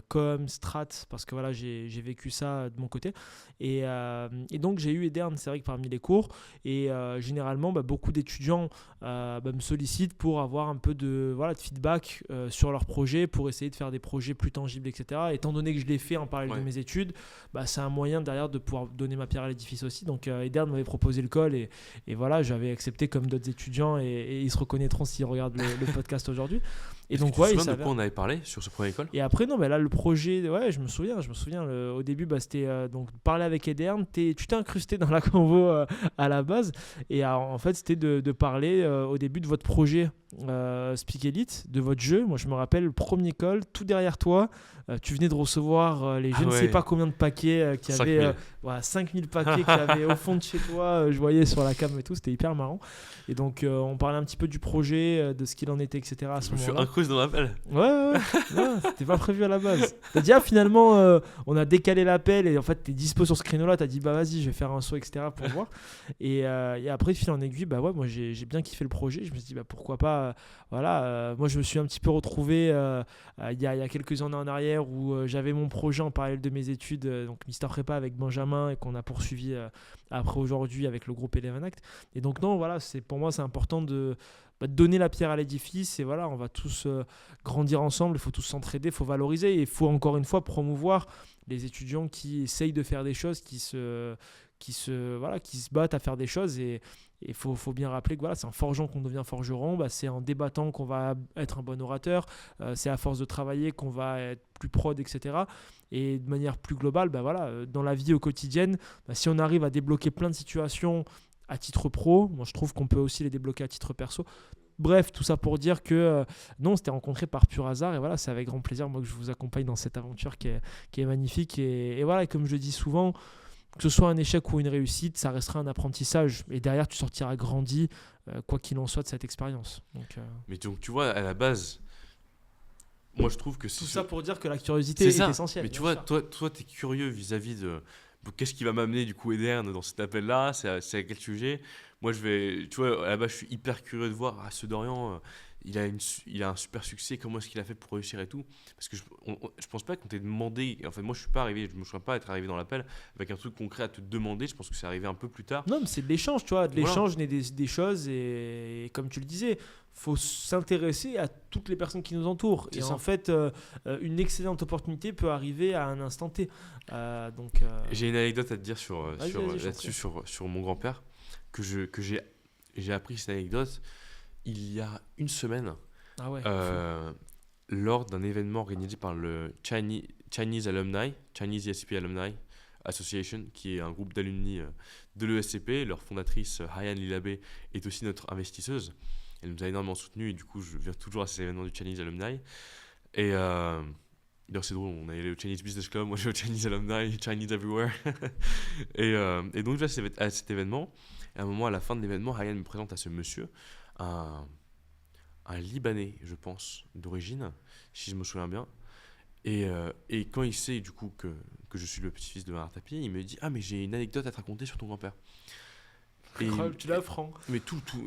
com, strat, parce que voilà, j'ai vécu ça de mon côté. Et donc, j'ai eu Edern, c'est vrai que parmi les cours, et généralement, beaucoup d'étudiants me sollicitent pour avoir un peu de feedback sur leurs projets, pour essayer de faire des projets plus tangibles, etc. Étant donné que je l'ai fait en parallèle de Ouais. mes études, c'est un moyen derrière de pouvoir donner ma pierre à l'édifice aussi. Donc, Edern m'avait proposé le call, et voilà, j'avais accepté comme d'autres étudiants, et ils se reconnaîtront s'ils regardent le podcast aujourd'hui. Et Est-ce que donc, tu te ouais, il souviens de s'avère. quoi on avait parlé sur ce premier école? Et après, non, là, le projet, ouais, je me souviens. Au début, c'était donc parler avec Edern. Tu t'es incrusté dans la convo à la base. Et en fait, c'était de parler au début de votre projet Speak Elite, de votre jeu. Moi, je me rappelle, le premier call, tout derrière toi, tu venais de recevoir les je Ah ne sais pas ouais, combien de paquets qu'il y avait, 5000. voilà, 5000 paquets qu'il y avait au fond de chez toi. Je voyais sur la cam et tout, c'était hyper marrant. Et donc, on parlait un petit peu du projet, de ce qu'il en était, etc. à Je ce me suis moment-là. incrusté dans l'appel. Ouais, non, c'était pas prévu à la base. T'as dit, finalement, on a décalé l'appel et en fait, t'es dispo sur ce créneau-là. T'as dit, vas-y, je vais faire un saut, etc. pour voir. Et après, de fil en aiguille, ouais, moi, j'ai bien kiffé le projet. Je me suis dit, pourquoi pas. Voilà, moi, je me suis un petit peu retrouvé il y a quelques années en arrière où j'avais mon projet en parallèle de mes études, donc Mister Prépa avec Benjamin et qu'on a poursuivi après aujourd'hui avec le groupe Eleven Act. Et donc, non, voilà, pour moi, c'est important de donner la pierre à l'édifice et voilà, on va tous grandir ensemble, il faut tous s'entraider, il faut valoriser et il faut encore une fois promouvoir les étudiants qui essayent de faire des choses, qui se battent à faire des choses et il faut bien rappeler que voilà, c'est en forgeant qu'on devient forgeron, c'est en débattant qu'on va être un bon orateur, c'est à force de travailler qu'on va être plus prod, etc. Et de manière plus globale, dans la vie au quotidien, si on arrive à débloquer plein de situations à titre pro, moi je trouve qu'on peut aussi les débloquer à titre perso. Bref, tout ça pour dire que non, on s'était rencontrés par pur hasard et voilà, c'est avec grand plaisir moi que je vous accompagne dans cette aventure qui est magnifique et voilà, et comme je le dis souvent, que ce soit un échec ou une réussite, ça restera un apprentissage et derrière tu sortiras grandi quoi qu'il en soit de cette expérience. Donc, Mais donc, tu vois, à la base, moi je trouve que tout ça pour dire que la curiosité c'est est ça. essentielle. Mais tu bien vois, sûr. toi, t'es curieux vis-à-vis de qu'est-ce qui va m'amener du coup Edern dans cet appel-là, c'est à quel sujet. Moi, tu vois, à la base, je suis hyper curieux de voir ce Dorian, il a un super succès, comment est-ce qu'il a fait pour réussir et tout. Parce que je pense pas qu'on t'ait demandé, en fait, moi je suis pas arrivé, je me souviens pas être arrivé dans l'appel avec un truc concret à te demander, je pense que c'est arrivé un peu plus tard. Non, mais c'est de l'échange, tu vois. De Voilà, l'échange naît des choses et comme tu le disais, faut s'intéresser à toutes les personnes qui nous entourent. c'est Et ça. en fait, une excellente opportunité peut arriver à un instant T. Donc, J'ai une anecdote à te dire vas-y, vas-y, je t'en là-dessus, prie. sur mon grand-père, que j'ai appris cette anecdote il y a une semaine, Ah ouais, fou. lors d'un événement organisé par le Chinese Alumni, Chinese ESP Alumni Association, qui est un groupe d'alumni de l'ESCP. Leur fondatrice, Hayan Lilabé, est aussi notre investisseuse. Elle nous a énormément soutenus et du coup, je viens toujours à ces événements du Chinese Alumni. Et d'ailleurs, c'est drôle, on est allé au Chinese Business Club, moi je vais au Chinese Alumni, Chinese Everywhere. Et donc, je vais à cet événement. Et à un moment, à la fin de l'événement, Hayan me présente à ce monsieur, un, un Libanais, je pense, d'origine, si je me souviens bien. Et quand il sait du coup que je suis le petit-fils de Bernard Tapie, il me dit ah mais j'ai une anecdote à te raconter sur ton grand-père. Et, Incroyable, tu l'apprends. mais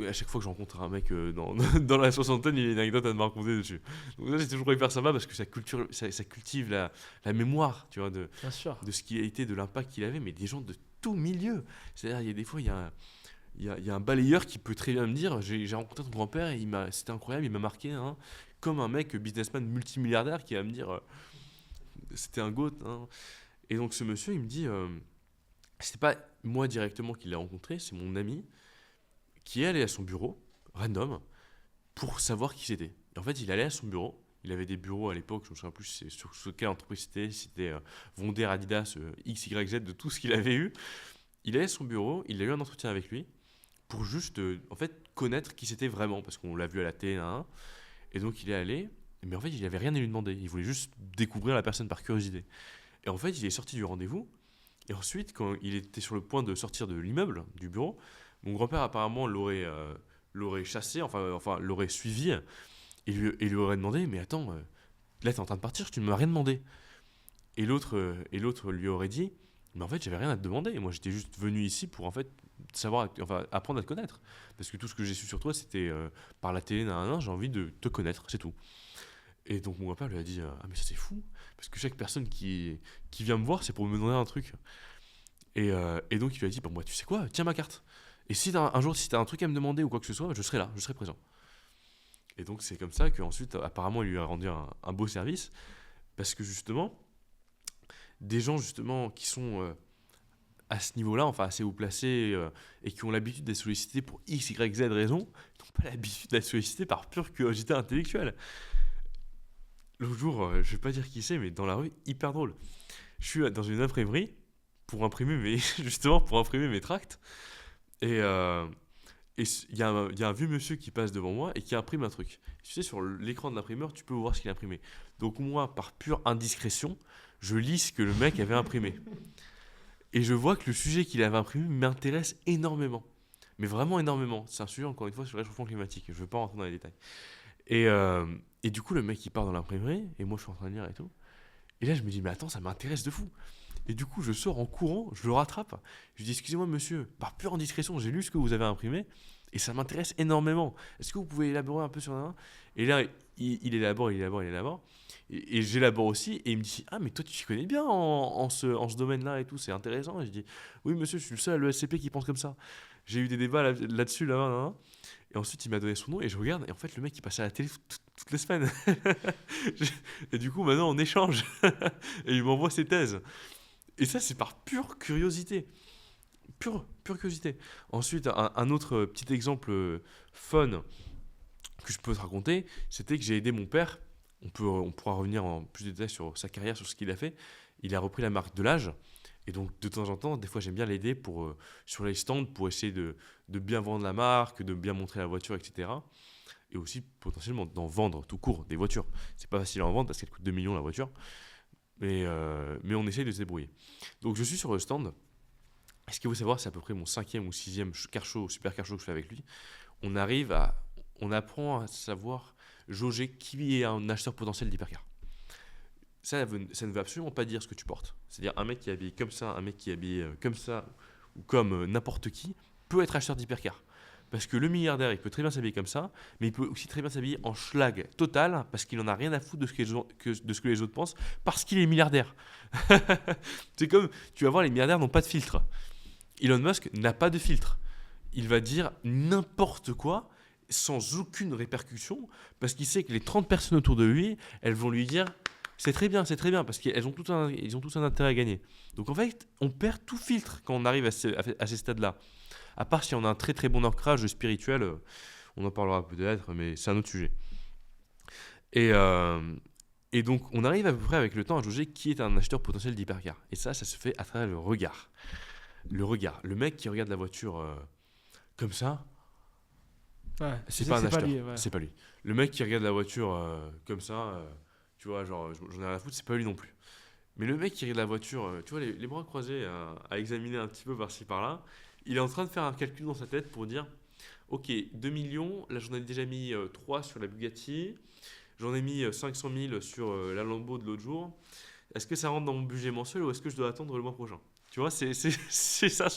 à chaque fois que je rencontre un mec dans la soixantaine, il y a une anecdote à me raconter dessus. Donc ça, c'est toujours hyper sympa parce que ça cultive la mémoire, tu vois, Bien sûr. de ce qu'il a été, de l'impact qu'il avait, mais des gens de tout milieu. C'est-à-dire, il y a des fois, il y a un balayeur qui peut très bien me dire, j'ai rencontré ton grand-père et c'était incroyable, il m'a marqué, hein, comme un mec businessman multimilliardaire qui va me dire, c'était un goat. Hein. Et donc ce monsieur, il me dit, c'était pas moi directement qui l'ai rencontré, c'est mon ami qui est allé à son bureau, random, pour savoir qui c'était. Et en fait, il allait à son bureau. Il avait des bureaux à l'époque, je ne me souviens plus sur quelle entreprise c'était, si c'était Vonder, Adidas, X, Y, Z, de tout ce qu'il avait eu. Il allait à son bureau, il a eu un entretien avec lui pour juste en fait, connaître qui c'était vraiment, parce qu'on l'a vu à la télé, hein. Et donc il est allé, mais en fait, il n'avait rien à lui demander. Il voulait juste découvrir la personne par curiosité. Et en fait, il est sorti du rendez-vous. Et ensuite, quand il était sur le point de sortir de l'immeuble, du bureau, mon grand-père apparemment l'aurait chassé, enfin l'aurait suivi, et lui aurait demandé, mais attends, là t'es en train de partir, tu ne m'as rien demandé. Et l'autre lui aurait dit, mais en fait j'avais rien à te demander, moi j'étais juste venu ici pour en fait apprendre à te connaître. Parce que tout ce que j'ai su sur toi c'était par la télé, j'ai envie de te connaître, c'est tout. Et donc mon grand-père lui a dit, ah mais ça c'est fou, parce que chaque personne qui vient me voir c'est pour me demander un truc. Et donc il lui a dit, bah moi tu sais quoi, tiens ma carte. Et si un jour, si tu as un truc à me demander ou quoi que ce soit, je serai là, je serai présent. Et donc c'est comme ça qu'ensuite, apparemment, il lui a rendu un beau service, parce que justement, des gens justement qui sont à ce niveau-là, enfin assez haut placés, et qui ont l'habitude d'être sollicités pour X, Y, Z raison, n'ont pas l'habitude d'être sollicités par pure curiosité intellectuelle. L'autre jour, je vais pas dire qui c'est, mais dans la rue, hyper drôle. Je suis dans une imprimerie pour imprimer mes tracts. Et il y a un vieux monsieur qui passe devant moi et qui imprime un truc. Tu sais, sur l'écran de l'imprimeur, tu peux voir ce qu'il a imprimé. Donc moi, par pure indiscrétion, je lis ce que le mec avait imprimé. Et je vois que le sujet qu'il avait imprimé m'intéresse énormément. Mais vraiment énormément. C'est un sujet, encore une fois, sur le réchauffement climatique. Je ne veux pas rentrer dans les détails. Et, euh, et du coup, le mec, il part dans l'imprimerie, et moi, je suis en train de lire et tout. Et là, je me dis, mais attends, ça m'intéresse de fou. Et du coup, je sors en courant, je le rattrape. Je lui dis, excusez-moi, monsieur, par pure indiscrétion, j'ai lu ce que vous avez imprimé et ça m'intéresse énormément. Est-ce que vous pouvez élaborer un peu sur un. Et là, il élabore. Et j'élabore aussi. Et il me dit, ah, mais toi, tu t'y connais bien en ce domaine-là et tout, c'est intéressant. Et je dis, oui, monsieur, je suis le seul à l'ESCP qui pense comme ça. J'ai eu des débats là-dessus, là-bas, là. Et ensuite, il m'a donné son nom et je regarde. Et en fait, le mec, il passait à la télé toutes les semaines. Et du coup, maintenant, on échange. Et il m'envoie ses thèses. Et ça, c'est par pure curiosité. Pure curiosité. Ensuite, un autre petit exemple fun que je peux te raconter, c'était que j'ai aidé mon père. On pourra revenir en plus de détails sur sa carrière, sur ce qu'il a fait. Il a repris la marque de l'âge. Et donc, de temps en temps, des fois, j'aime bien l'aider sur les stands pour essayer de bien vendre la marque, de bien montrer la voiture, etc. Et aussi, potentiellement, d'en vendre tout court des voitures. C'est pas facile à en vendre parce qu'elle coûte 2 millions la voiture. Mais on essaye de se débrouiller. Donc je suis sur le stand. Ce qu'il faut savoir, c'est à peu près mon 5e ou 6e super car show que je fais avec lui. On apprend à savoir jauger qui est un acheteur potentiel d'hypercar. Ça ne veut absolument pas dire ce que tu portes. C'est-à-dire un mec qui est habillé comme ça, un mec qui est habillé comme ça, ou comme n'importe qui, peut être acheteur d'hypercar. Parce que le milliardaire, il peut très bien s'habiller comme ça, mais il peut aussi très bien s'habiller en schlag total, parce qu'il n'en a rien à foutre de ce que les autres pensent, parce qu'il est milliardaire. C'est comme, tu vas voir, les milliardaires n'ont pas de filtre. Elon Musk n'a pas de filtre. Il va dire n'importe quoi, sans aucune répercussion, parce qu'il sait que les 30 personnes autour de lui, elles vont lui dire c'est très bien, parce qu'ils ont tous un intérêt à gagner. Donc en fait, on perd tout filtre quand on arrive à ces stades-là. À part si on a un très très bon ancrage spirituel, on en parlera peut-être, mais c'est un autre sujet. Et donc, on arrive à peu près avec le temps à juger qui est un acheteur potentiel d'hypercar. Et ça se fait à travers le regard. Le mec qui regarde la voiture comme ça, Ouais, c'est pas un acheteur. Lui, ouais. C'est pas lui. Le mec qui regarde la voiture comme ça, tu vois, genre, j'en ai rien à foutre, c'est pas lui non plus. Mais le mec qui regarde la voiture, tu vois, les bras croisés à examiner un petit peu par-ci par-là, il est en train de faire un calcul dans sa tête pour dire ok, 2 millions, là j'en ai déjà mis 3 sur la Bugatti, j'en ai mis 500 000 sur la Lambo de l'autre jour. Est-ce que ça rentre dans mon budget mensuel ou est-ce que je dois attendre le mois prochain? Tu vois, c'est ça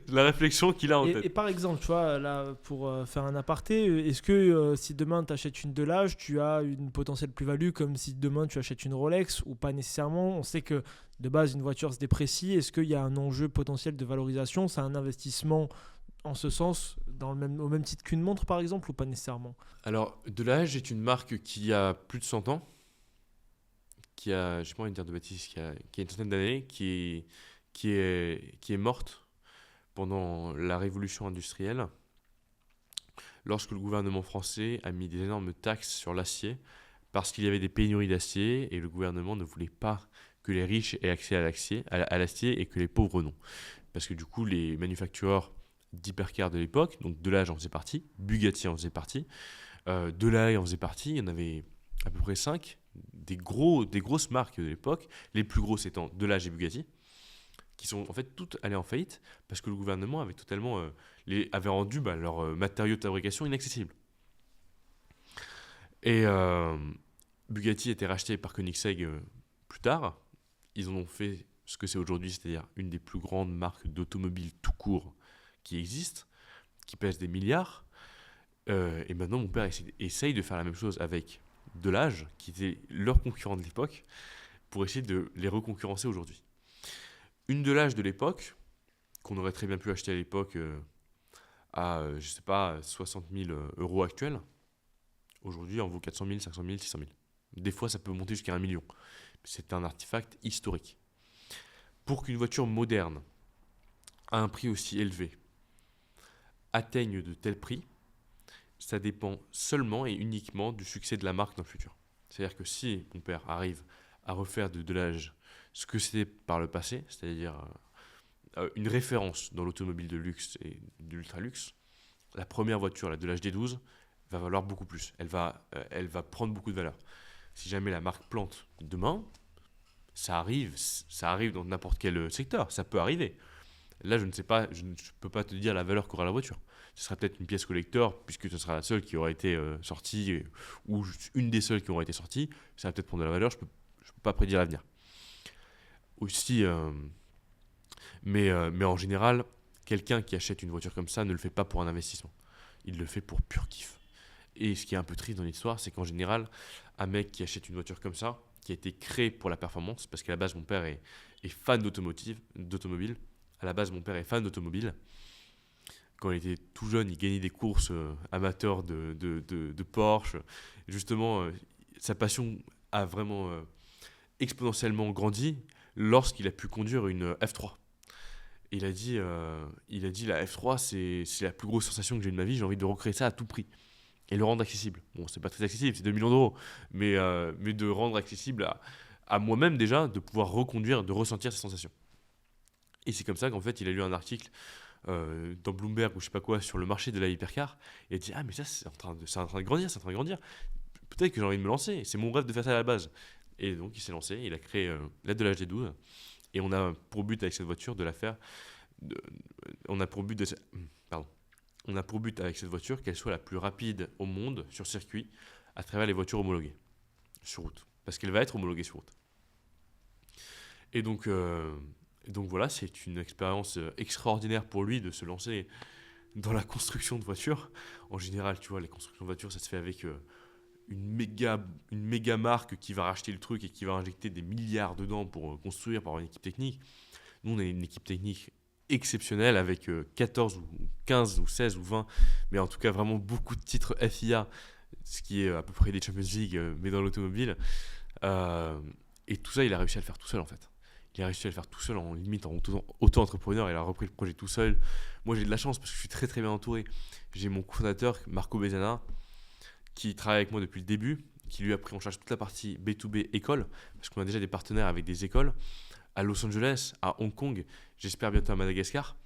la réflexion qu'il a en Et tête. par exemple, tu vois, là, pour faire un aparté, est-ce que si demain tu achètes une Delage, tu as une potentielle plus-value comme si demain tu achètes une Rolex ou pas nécessairement? On sait que de base, une voiture se déprécie. Est-ce qu'il y a un enjeu potentiel de valorisation? C'est un investissement en ce sens, au même titre qu'une montre par exemple, ou pas nécessairement? Alors, Delage est une marque qui a plus de 100 ans, qui a, je sais pas envie de dire de bêtises, qui a une centaine d'années, qui est morte pendant la révolution industrielle, lorsque le gouvernement français a mis des énormes taxes sur l'acier, parce qu'il y avait des pénuries d'acier, et le gouvernement ne voulait pas que les riches aient accès à l'acier et que les pauvres non. Parce que du coup, les manufactureurs d'hypercars de l'époque, donc Delage en faisait partie, Bugatti en faisait partie, Delahaye en faisait partie, il y en avait à peu près 5, des grosses marques de l'époque, les plus grosses étant Delage et Bugatti, qui sont en fait toutes allées en faillite parce que le gouvernement avait totalement avait rendu leurs matériaux de fabrication inaccessibles. Et Bugatti a été racheté par Koenigsegg plus tard. Ils en ont fait ce que c'est aujourd'hui, c'est-à-dire une des plus grandes marques d'automobile tout court qui existent, qui pèse des milliards. Et maintenant, mon père essaye de faire la même chose avec Delage, qui était leur concurrent de l'époque, pour essayer de les reconcurrencer aujourd'hui. Une Delage de l'époque, qu'on aurait très bien pu acheter à l'époque je sais pas, 60 000 euros actuels, aujourd'hui, en vaut 400 000, 500 000, 600 000. Des fois, ça peut monter jusqu'à 1 million. C'est un artefact historique. Pour qu'une voiture moderne, à un prix aussi élevé, atteigne de tels prix, ça dépend seulement et uniquement du succès de la marque dans le futur. C'est-à-dire que si mon père arrive à refaire de Delage ce que c'était par le passé, c'est-à-dire une référence dans l'automobile de luxe et de l'ultra-luxe, la première voiture, la Delage D12, va valoir beaucoup plus. Elle va prendre beaucoup de valeur. Si jamais la marque plante demain, ça arrive dans n'importe quel secteur, ça peut arriver. Là, je ne sais pas, je ne peux pas te dire la valeur qu'aura la voiture. Ce sera peut-être une pièce collector, puisque ce sera la seule qui aura été sortie, ou une des seules qui aura été sortie. Ça va peut-être prendre de la valeur, je peux pas prédire l'avenir. Aussi, mais en général, quelqu'un qui achète une voiture comme ça ne le fait pas pour un investissement. Il le fait pour pur kiff. Et ce qui est un peu triste dans l'histoire, c'est qu'en général, un mec qui achète une voiture comme ça, qui a été créé pour la performance, parce qu'à la base, mon père est fan d'automobile. À la base, mon père est fan d'automobile. Quand il était tout jeune, il gagnait des courses amateurs de Porsche. Justement, sa passion a vraiment exponentiellement grandi lorsqu'il a pu conduire une F3. Et il a dit la F3, c'est la plus grosse sensation que j'ai eu de ma vie, j'ai envie de recréer ça à tout prix. Et le rendre accessible. Bon, c'est pas très accessible, c'est 2 millions d'euros. Mais de rendre accessible à moi-même déjà, de pouvoir reconduire, de ressentir ces sensations. Et c'est comme ça qu'en fait, il a lu un article dans Bloomberg ou je sais pas quoi sur le marché de la hypercar. Et il a dit ah mais ça c'est en train de grandir, c'est en train de grandir. Peut-être que j'ai envie de me lancer. C'est mon rêve de faire ça à la base. Et donc il s'est lancé, il a créé l'aide de l'âge des 12. Et on a pour but avec cette voiture de la faire. On a pour but de pardon. On a pour but avec cette voiture qu'elle soit la plus rapide au monde sur circuit à travers les voitures homologuées sur route. Parce qu'elle va être homologuée sur route. Et donc voilà, c'est une expérience extraordinaire pour lui de se lancer dans la construction de voitures. En général, tu vois, les constructions de voitures, ça se fait avec une méga marque qui va racheter le truc et qui va injecter des milliards dedans pour construire, pour avoir une équipe technique. Nous, on a une équipe technique exceptionnelle avec 14 ou 15 ou 16 ou 20, mais en tout cas vraiment beaucoup de titres FIA, ce qui est à peu près des Champions League, mais dans l'automobile. Et tout ça, il a réussi à le faire tout seul en fait. Il a réussi à le faire tout seul en limite en auto-entrepreneur. Il a repris le projet tout seul. Moi, j'ai de la chance parce que je suis très très bien entouré. J'ai mon cofondateur, Marco Besana, qui travaille avec moi depuis le début, qui lui a pris en charge toute la partie B2B école, parce qu'on a déjà des partenaires avec des écoles à Los Angeles, à Hong Kong, j'espère bientôt à Madagascar,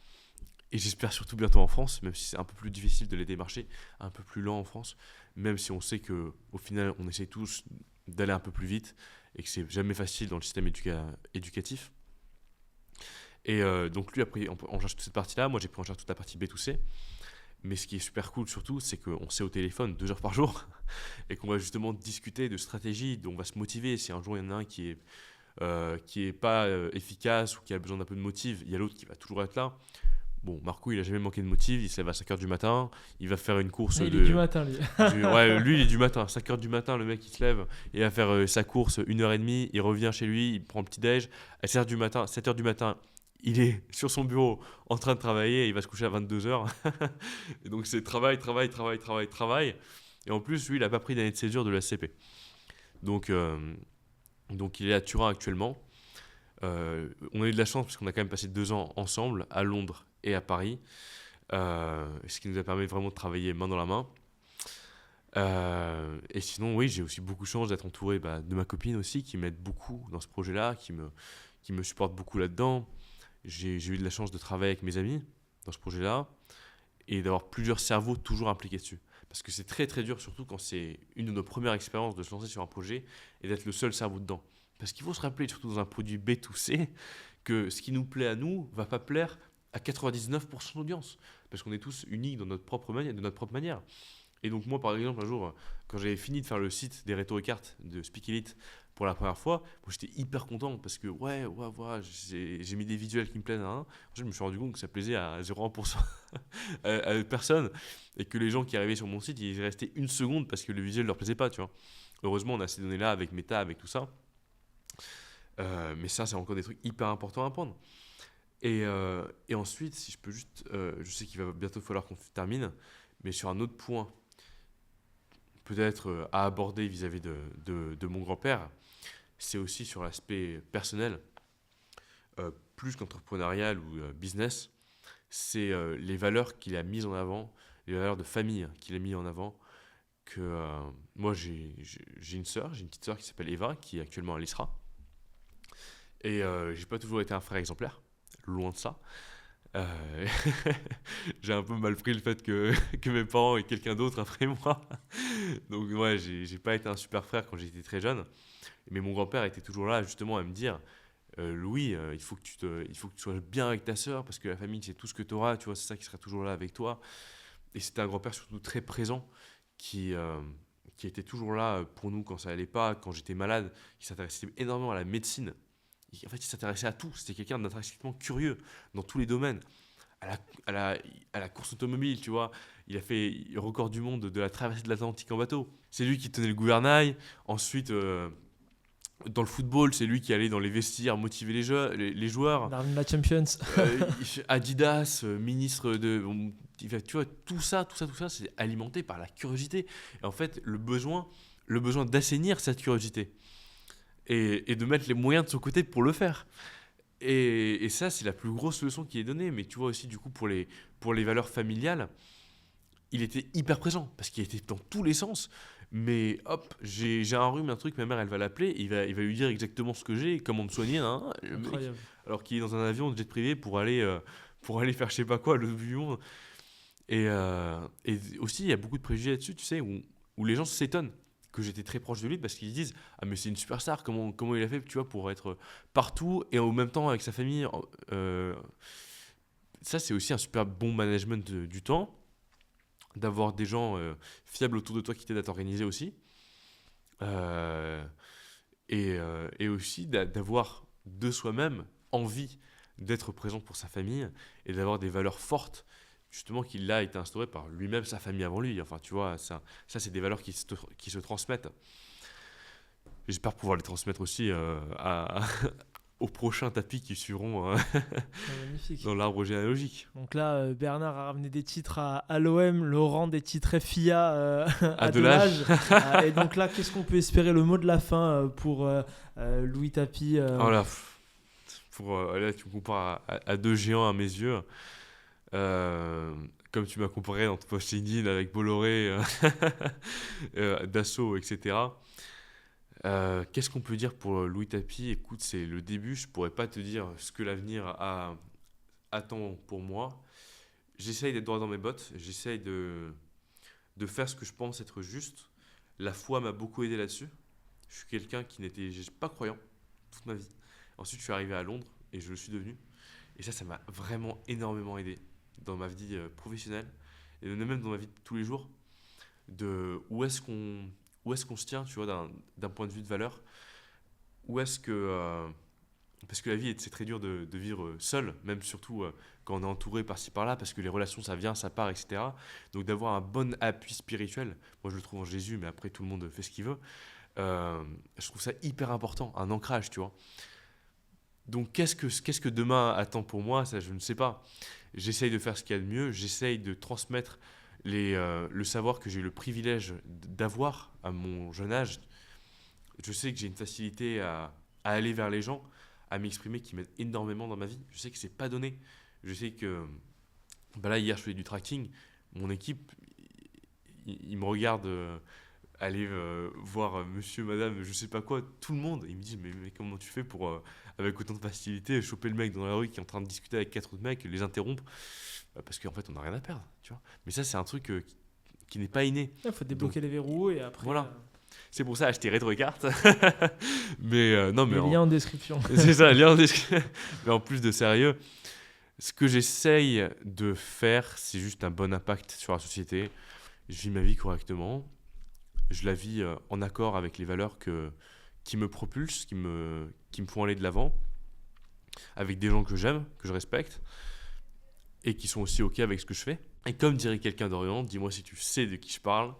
et j'espère surtout bientôt en France, même si c'est un peu plus difficile de les démarcher, un peu plus lent en France, même si on sait qu'au final, on essaie tous d'aller un peu plus vite, et que c'est jamais facile dans le système éducatif. Et donc lui a pris en charge toute cette partie-là, moi j'ai pris en charge toute la partie B2C. Mais ce qui est super cool surtout, c'est qu'on s'est au téléphone 2 heures par jour et qu'on va justement discuter de stratégie, on va se motiver. Si un jour il y en a un qui est qui est pas efficace ou qui a besoin d'un peu de motive, il y a l'autre qui va toujours être là. Bon, Marco, il a jamais manqué de motive, il se lève à 5h du matin, il va faire une course Ah, il est du matin, lui. Ouais, lui, il est du matin, 5h du matin, le mec, il se lève, il va faire sa course 1h30, il revient chez lui, il prend le petit-déj, à 7h du matin, il est sur son bureau en train de travailler, et il va se coucher à 22h. Et donc c'est travail, travail, travail, travail, travail. Et en plus, lui, il n'a pas pris d'année de césure de la SCP. Donc, donc il est à Turin actuellement. On a eu de la chance parce qu'on a quand même passé 2 ans ensemble à Londres et à Paris, ce qui nous a permis vraiment de travailler main dans la main. Et sinon, oui, j'ai aussi beaucoup de chance d'être entouré de ma copine aussi, qui m'aide beaucoup dans ce projet-là, qui me supporte beaucoup là-dedans. J'ai eu de la chance de travailler avec mes amis dans ce projet-là et d'avoir plusieurs cerveaux toujours impliqués dessus. Parce que c'est très très dur, surtout quand c'est une de nos premières expériences de se lancer sur un projet et d'être le seul cerveau dedans. Parce qu'il faut se rappeler, surtout dans un produit B2C, que ce qui nous plaît à nous va pas plaire à 99% de l'audience. Parce qu'on est tous uniques dans notre propre manière, de notre propre manière. Et donc moi, par exemple, un jour, quand j'avais fini de faire le site des rhétoricartes de Speak Elite pour la première fois, moi, j'étais hyper content parce que ouais, j'ai mis des visuels qui me plaisent. Hein. Je me suis rendu compte que ça plaisait à 0,1% à personne et que les gens qui arrivaient sur mon site, ils restaient une seconde parce que le visuel leur plaisait pas, tu vois. Heureusement, on a ces données-là avec Meta, avec tout ça. Mais ça, c'est encore des trucs hyper importants à apprendre. Et ensuite, si je peux juste, je sais qu'il va bientôt falloir qu'on termine, mais sur un autre point, peut-être à aborder vis-à-vis de mon grand-père, c'est aussi sur l'aspect personnel, plus qu'entrepreneurial ou business, c'est les valeurs qu'il a mises en avant, les valeurs de famille qu'il a mises en avant. Que moi, j'ai une sœur, j'ai une petite sœur qui s'appelle Eva, qui est actuellement à l'ISRA. Et j'ai pas toujours été un frère exemplaire, loin de ça. Euh, j'ai un peu mal pris le fait que mes parents aient quelqu'un d'autre après moi. Donc ouais, j'ai pas été un super frère quand j'étais très jeune. Mais mon grand-père était toujours là justement à me dire, Louis, il faut que tu sois bien avec ta sœur parce que la famille c'est tout ce que tu auras, tu vois, c'est ça qui sera toujours là avec toi. Et c'était un grand-père surtout très présent qui, euh, qui était toujours là pour nous quand ça allait pas, quand j'étais malade, qui s'intéressait énormément à la médecine. En fait, il s'intéressait à tout. C'était quelqu'un d'intrinsèquement curieux dans tous les domaines. À la, à la, à la course automobile, tu vois. Il a fait le record du monde de la traversée de l'Atlantique en bateau. C'est lui qui tenait le gouvernail. Ensuite, dans le football, c'est lui qui allait dans les vestiaires motiver les joueurs. Dans la Champions. Adidas, ministre de... Tu vois, tout ça, c'est alimenté par la curiosité. Et en fait, le besoin d'assainir cette curiosité et de mettre les moyens de son côté pour le faire. Et ça, c'est la plus grosse leçon qui est donnée. Mais tu vois aussi, du coup, pour les valeurs familiales, il était hyper présent parce qu'il était dans tous les sens. Mais hop, j'ai un rhume, un truc, ma mère, elle va l'appeler, il va lui dire exactement ce que j'ai, comment me soigner, hein, le mec, Incroyable. alors qu'il est dans un avion de jet privé pour aller faire je sais pas quoi, le monde. Et aussi, il y a beaucoup de préjugés là-dessus, tu sais, où les gens s'étonnent que j'étais très proche de lui parce qu'ils disent ah mais c'est une superstar, comment il a fait, tu vois, pour être partout et en même temps avec sa famille. Ça c'est aussi un super bon management du temps, d'avoir des gens fiables autour de toi qui t'aident à t'organiser aussi. Euh, et aussi d'avoir de soi-même envie d'être présent pour sa famille et d'avoir des valeurs fortes justement qu'il a été instauré par lui-même, sa famille avant lui. Enfin, tu vois, ça c'est des valeurs qui se transmettent. J'espère pouvoir les transmettre aussi aux prochains tapis qui suivront Magnifique. dans l'arbre généalogique. Donc là, Bernard a ramené des titres à l'OM, Laurent des titres FIA À à de l'âge. Delage. Et donc là, qu'est-ce qu'on peut espérer le mot de la fin pour Louis Tapi Voilà. Là, tu me compares à deux géants à mes yeux. Comme tu m'as comparé dans ton post LinkedIn avec Bolloré, Dassault, etc. Qu'est-ce qu'on peut dire pour Louis Tapi? Écoute, c'est le début, je pourrais pas te dire ce que l'avenir attend pour moi. J'essaye d'être droit dans mes bottes, j'essaye de faire ce que je pense être juste. La foi m'a beaucoup aidé là-dessus. Je suis quelqu'un qui n'était pas croyant toute ma vie. Ensuite, je suis arrivé à Londres et je le suis devenu. Et ça m'a vraiment énormément aidé dans ma vie professionnelle et même dans ma vie de tous les jours. De où est-ce qu'on se tient, tu vois, d'un point de vue de valeur, Ou est-ce que... parce que la vie, c'est très dur de vivre seul, même surtout quand on est entouré par-ci par-là, parce que les relations, ça vient, ça part, etc. Donc d'avoir un bon appui spirituel, moi je le trouve en Jésus, mais après tout le monde fait ce qu'il veut, je trouve ça hyper important, un ancrage, tu vois. Donc qu'est-ce que demain attend pour moi? Ça, je ne sais pas. J'essaye de faire ce qu'il y a de mieux, j'essaye de transmettre le savoir que j'ai eu le privilège d'avoir à mon jeune âge. Je sais que j'ai une facilité à aller vers les gens, à m'exprimer, qui m'aide énormément dans ma vie. Je sais que c'est pas donné. Je sais que là, hier, je faisais du tracking. Mon équipe, il me regarde aller voir monsieur, madame, je sais pas quoi, tout le monde. Il me dit, mais comment tu fais pour, avec autant de facilité, choper le mec dans la rue qui est en train de discuter avec 4 autres mecs, les interrompre? Parce qu'en fait, on n'a rien à perdre, tu vois. Mais ça, c'est un truc qui n'est pas inné. Il faut débloquer les verrous et après... Voilà. C'est pour ça acheter RetroCart. Mais non, mais les liens en description. C'est ça, lien en description. Mais en plus de sérieux, ce que j'essaye de faire, c'est juste un bon impact sur la société. Je vis ma vie correctement. Je la vis en accord avec les valeurs qui me propulsent, qui me font aller de l'avant, avec des gens que j'aime, que je respecte, et qui sont aussi OK avec ce que je fais. Et comme dirait quelqu'un d'Orient, dis-moi si tu sais de qui je parle,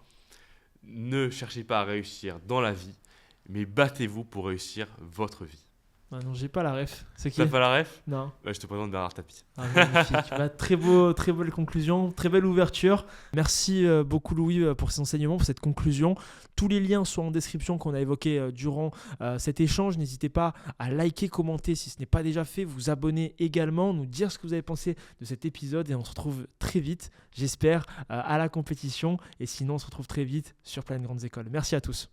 ne cherchez pas à réussir dans la vie, mais battez-vous pour réussir votre vie. Ah non, j'ai pas la ref. C'est qui? T'as pas la ref? Non. Je te présente Bernard Tapie. Ah, magnifique. Très belle conclusion, très belle ouverture. Merci beaucoup Louis pour ces enseignements, pour cette conclusion. Tous les liens sont en description qu'on a évoqués durant cet échange. N'hésitez pas à liker, commenter si ce n'est pas déjà fait, vous abonner également, nous dire ce que vous avez pensé de cet épisode et on se retrouve très vite, j'espère, à la compétition. Et sinon, on se retrouve très vite sur Plein de Grandes Écoles. Merci à tous.